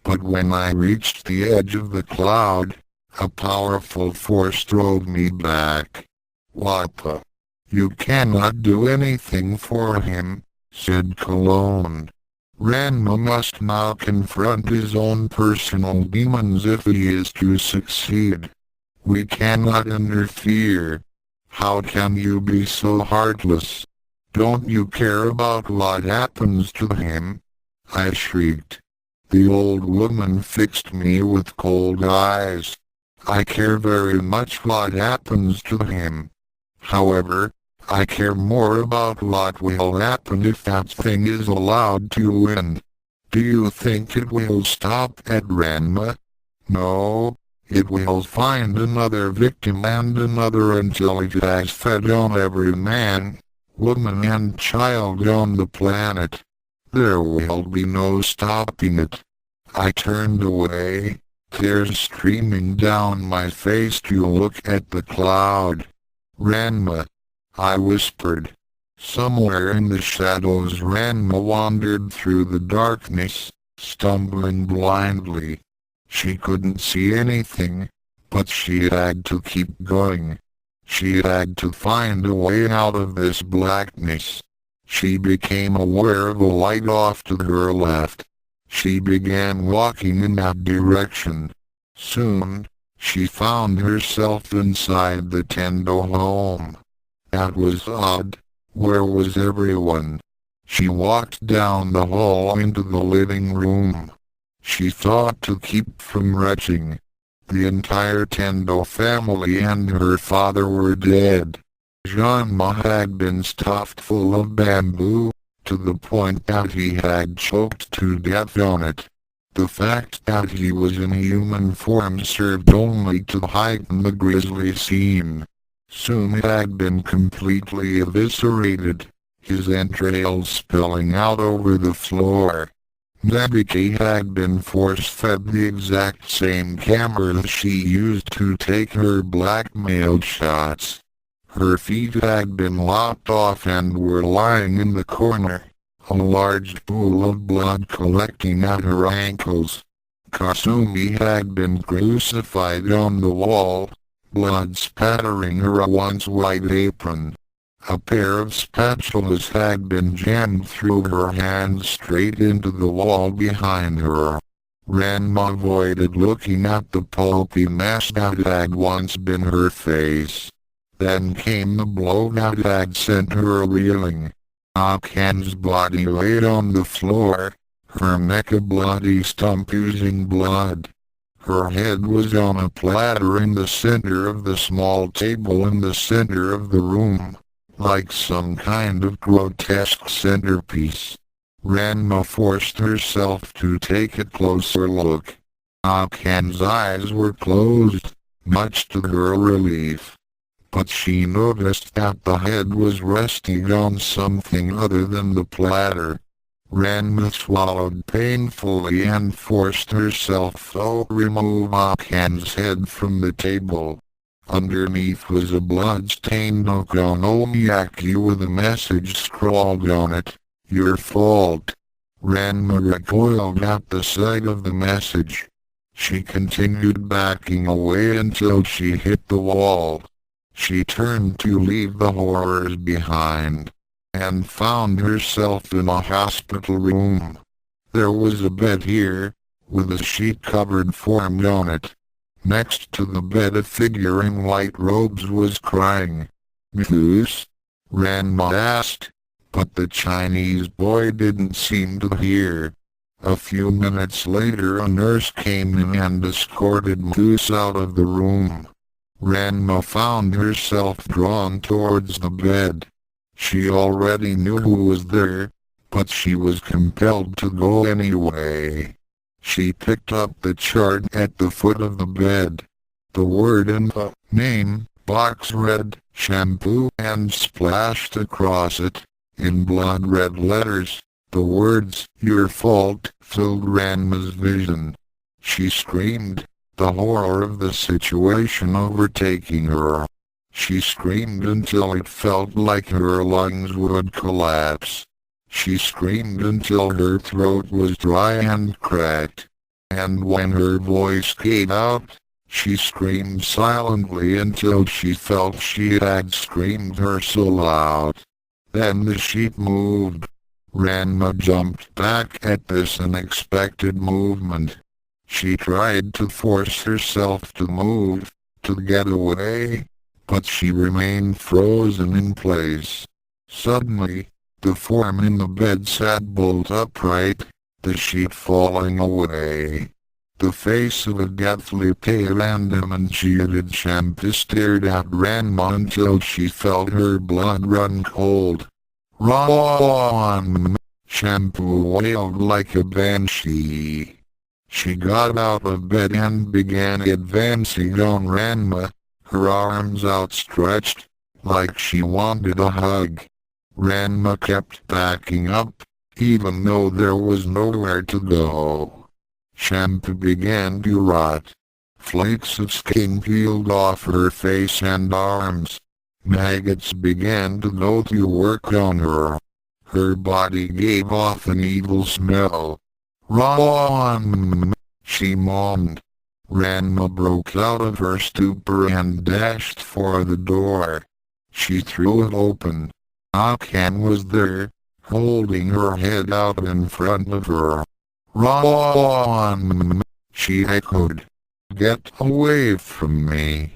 But when I reached the edge of the cloud, a powerful force drove me back. "What? You cannot do anything for him," said Cologne. "Ranma must now confront his own personal demons if he is to succeed. We cannot interfere. How can you be so heartless? Don't you care about what happens to him?" I shrieked. The old woman fixed me with cold eyes. "I care very much what happens to him. However, I care more about what will happen if that thing is allowed to win. Do you think it will stop at Ranma? No, it will find another victim and another until it has fed on every man, woman and child on the planet. There will be no stopping it." I turned away, tears streaming down my face to look at the cloud. "Ranma," I whispered. Somewhere in the shadows Ranma wandered through the darkness, stumbling blindly. She couldn't see anything, but she had to keep going. She had to find a way out of this blackness. She became aware of a light off to her left. She began walking in that direction. Soon, she found herself inside the Tendo home. That was odd. Where was everyone? She walked down the hall into the living room. She thought to keep from retching. The entire Tendo family and her father were dead. Ranma had been stuffed full of bamboo, to the point that he had choked to death on it. The fact that he was in human form served only to heighten the grisly scene. Soon it had been completely eviscerated, his entrails spilling out over the floor. Nebiki had been force-fed the exact same camera she used to take her blackmail shots. Her feet had been lopped off and were lying in the corner, a large pool of blood collecting at her ankles. Kasumi had been crucified on the wall, blood spattering her once white apron. A pair of spatulas had been jammed through her hands straight into the wall behind her. Ranma avoided looking at the pulpy mess that had once been her face. Then came the blow that had sent her reeling. Akan's body laid on the floor, her neck a bloody stump oozing blood. Her head was on a platter in the center of the small table in the center of the room, like some kind of grotesque centerpiece. Ranma forced herself to take a closer look. Akan's eyes were closed, much to her relief. But she noticed that the head was resting on something other than the platter. Ranma swallowed painfully and forced herself to remove Akan's head from the table. Underneath was a blood-stained okonomiyaki with a message scrawled on it, "Your fault." Ranma recoiled at the sight of the message. She continued backing away until she hit the wall. She turned to leave the horrors behind, and found herself in a hospital room. There was a bed here, with a sheet-covered form on it. Next to the bed a figure in white robes was crying. "Miss?" Ranma asked, but the Chinese boy didn't seem to hear. A few minutes later a nurse came in and escorted Moose out of the room. Ranma found herself drawn towards the bed. She already knew who was there, but she was compelled to go anyway. She picked up the chart at the foot of the bed. The word in the name box read shampoo and splashed across it, in blood red letters, the words your fault filled Ranma's vision. She screamed, the horror of the situation overtaking her. She screamed until it felt like her lungs would collapse. She screamed until her throat was dry and cracked. And when her voice gave out, she screamed silently until she felt she had screamed her so loud. Then the sheet moved. Ranma jumped back at this unexpected movement. She tried to force herself to move, to get away, but she remained frozen in place. Suddenly, the form in the bed sat bolt upright, the sheet falling away. The face of a deathly pale and emaciated shampoo stared at Ranma until she felt her blood run cold. "Run!" Shampoo wailed like a banshee. She got out of bed and began advancing on Ranma, her arms outstretched, like she wanted a hug. Ranma kept backing up, even though there was nowhere to go. Shampoo began to rot. Flakes of skin peeled off her face and arms. Maggots began to go to work on her. Her body gave off an evil smell. "Run!" she moaned. Ranma broke out of her stupor and dashed for the door. She threw it open. Ukyou was there, holding her head out in front of her. "Run!" she echoed. "Get away from me!"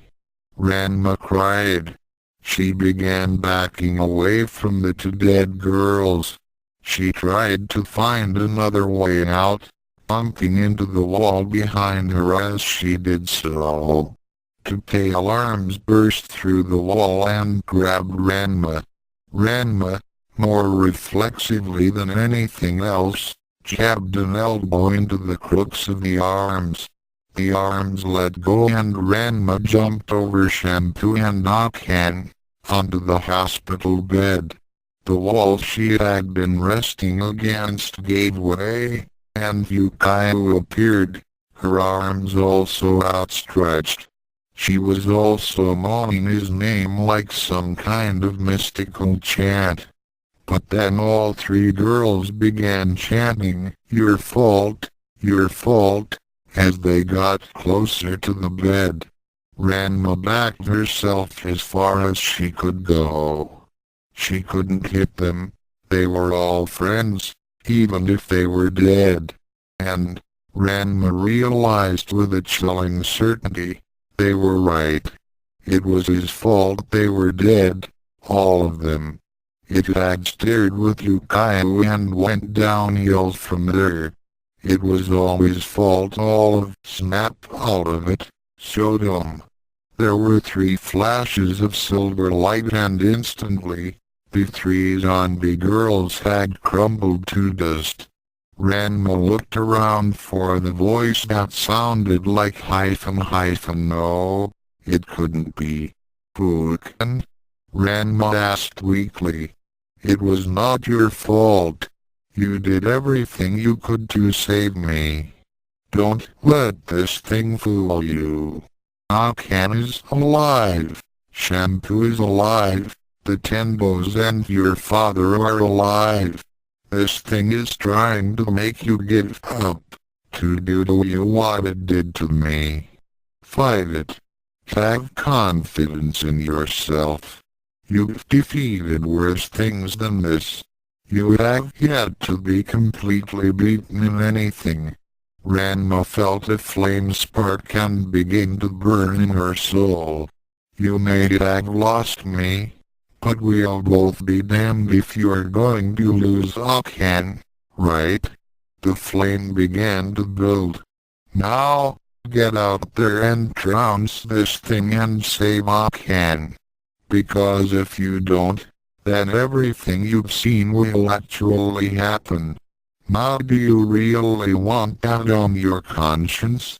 Ranma cried. She began backing away from the two dead girls. She tried to find another way out, bumping into the wall behind her as she did so. Two pale arms burst through the wall and grabbed Ranma. Ranma, more reflexively than anything else, jabbed an elbow into the crooks of the arms. The arms let go and Ranma jumped over Shampoo and Ukyou onto the hospital bed. The wall she had been resting against gave way, and Ukyou appeared, her arms also outstretched. She was also moaning his name like some kind of mystical chant. But then all three girls began chanting, your fault," as they got closer to the bed. Ranma backed herself as far as she could go. She couldn't hit them. They were all friends, even if they were dead. And, Ranma realized with a chilling certainty, they were right. It was his fault they were dead, all of them. It had started with Ukyou and went downhill from there. It was all his fault, all of snap out of it, showed him. There were three flashes of silver light and instantly, the three zombie girls had crumbled to dust. Ranma looked around for the voice that sounded like no, it couldn't be. "Ukyou?" Ranma asked weakly. "It was not your fault. You did everything you could to save me. Don't let this thing fool you. Ukyou is alive. Shampoo is alive. The Tenbos and your father are alive. This thing is trying to make you give up, to do to you what it did to me. Fight it. Have confidence in yourself. You've defeated worse things than this. You have yet to be completely beaten in anything." Ranma felt a flame spark and begin to burn in her soul. "You may have lost me, but we'll both be damned if you're going to lose Ukyou, right?" The flame began to build. "Now, get out there and trounce this thing and save Ukyou. Because if you don't, then everything you've seen will actually happen. Now do you really want that on your conscience?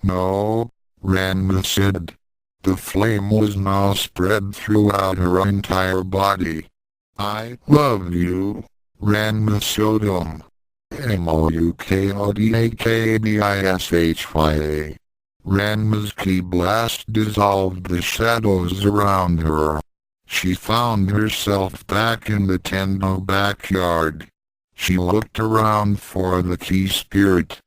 No, Ranma said. The flame was now spread throughout her entire body. I love you, Ranma showed him. Moukyoudakbishya. Ranma's ki blast dissolved the shadows around her. She found herself back in the Tendo backyard. She looked around for the key spirit.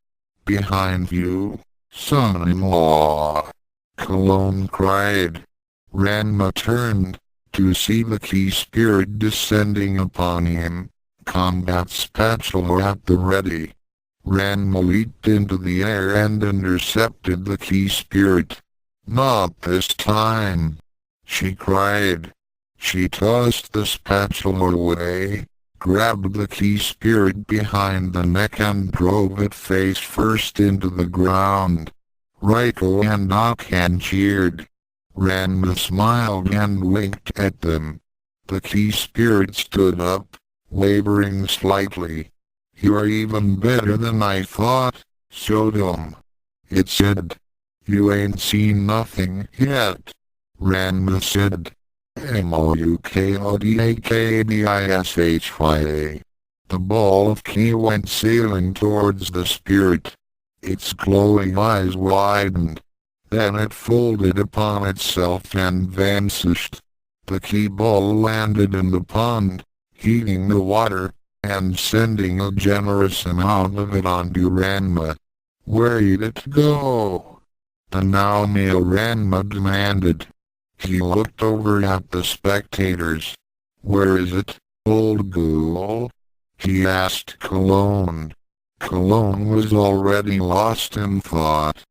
Behind you, son-in-law, Cologne cried. Ranma turned, to see the key spirit descending upon him, combat spatula at the ready. Ranma leaped into the air and intercepted the key spirit. Not this time, she cried. She tossed the spatula away, grabbed the key spirit behind the neck and drove it face first into the ground. Raiko and Akan cheered. Ranma smiled and winked at them. The key spirit stood up, wavering slightly. You're even better than I thought, Sodom. It said. You ain't seen nothing yet. Ranma said. Moukyoudakbishya. The ball of ki went sailing towards the spirit. Its glowing eyes widened. Then it folded upon itself and vanished. The ki ball landed in the pond, heating the water, and sending a generous amount of it onto Ranma. Where'd it go? The now male Ranma demanded. He looked over at the spectators. Where is it, old ghoul? He asked Cologne. Cologne was already lost in thought.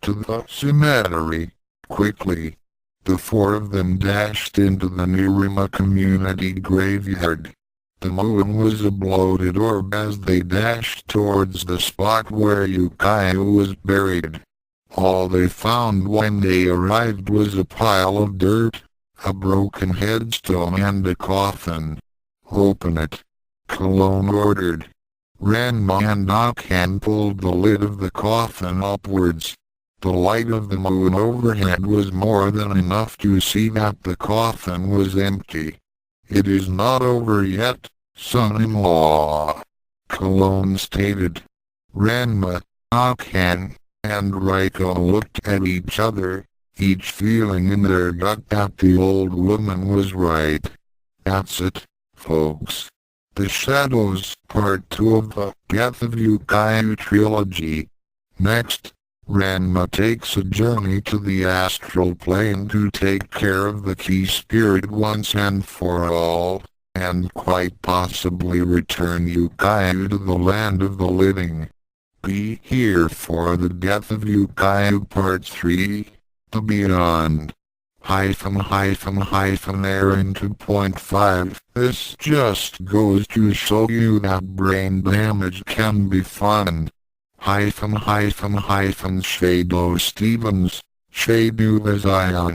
To the cemetery, quickly. The four of them dashed into the Nirima community graveyard. The moon was a bloated orb as they dashed towards the spot where Ukyou was buried. All they found when they arrived was a pile of dirt, a broken headstone and a coffin. Open it, Cologne ordered. Ranma and Akan pulled the lid of the coffin upwards. The light of the moon overhead was more than enough to see that the coffin was empty. It is not over yet, son-in-law, Cologne stated. Ranma, Akan, and Raiko looked at each other, each feeling in their gut that the old woman was right. That's it, folks. The Shadows, Part 2 of the Death of Ukyou trilogy. Next, Ranma takes a journey to the astral plane to take care of the key spirit once and for all, and quite possibly return Ukyou to the land of the living. Be here for the Death of Ukyou Part 3, The Beyond. Aaron 2.5. This just goes to show you that brain damage can be fun. Shadow Stevens, Shadu as Ion.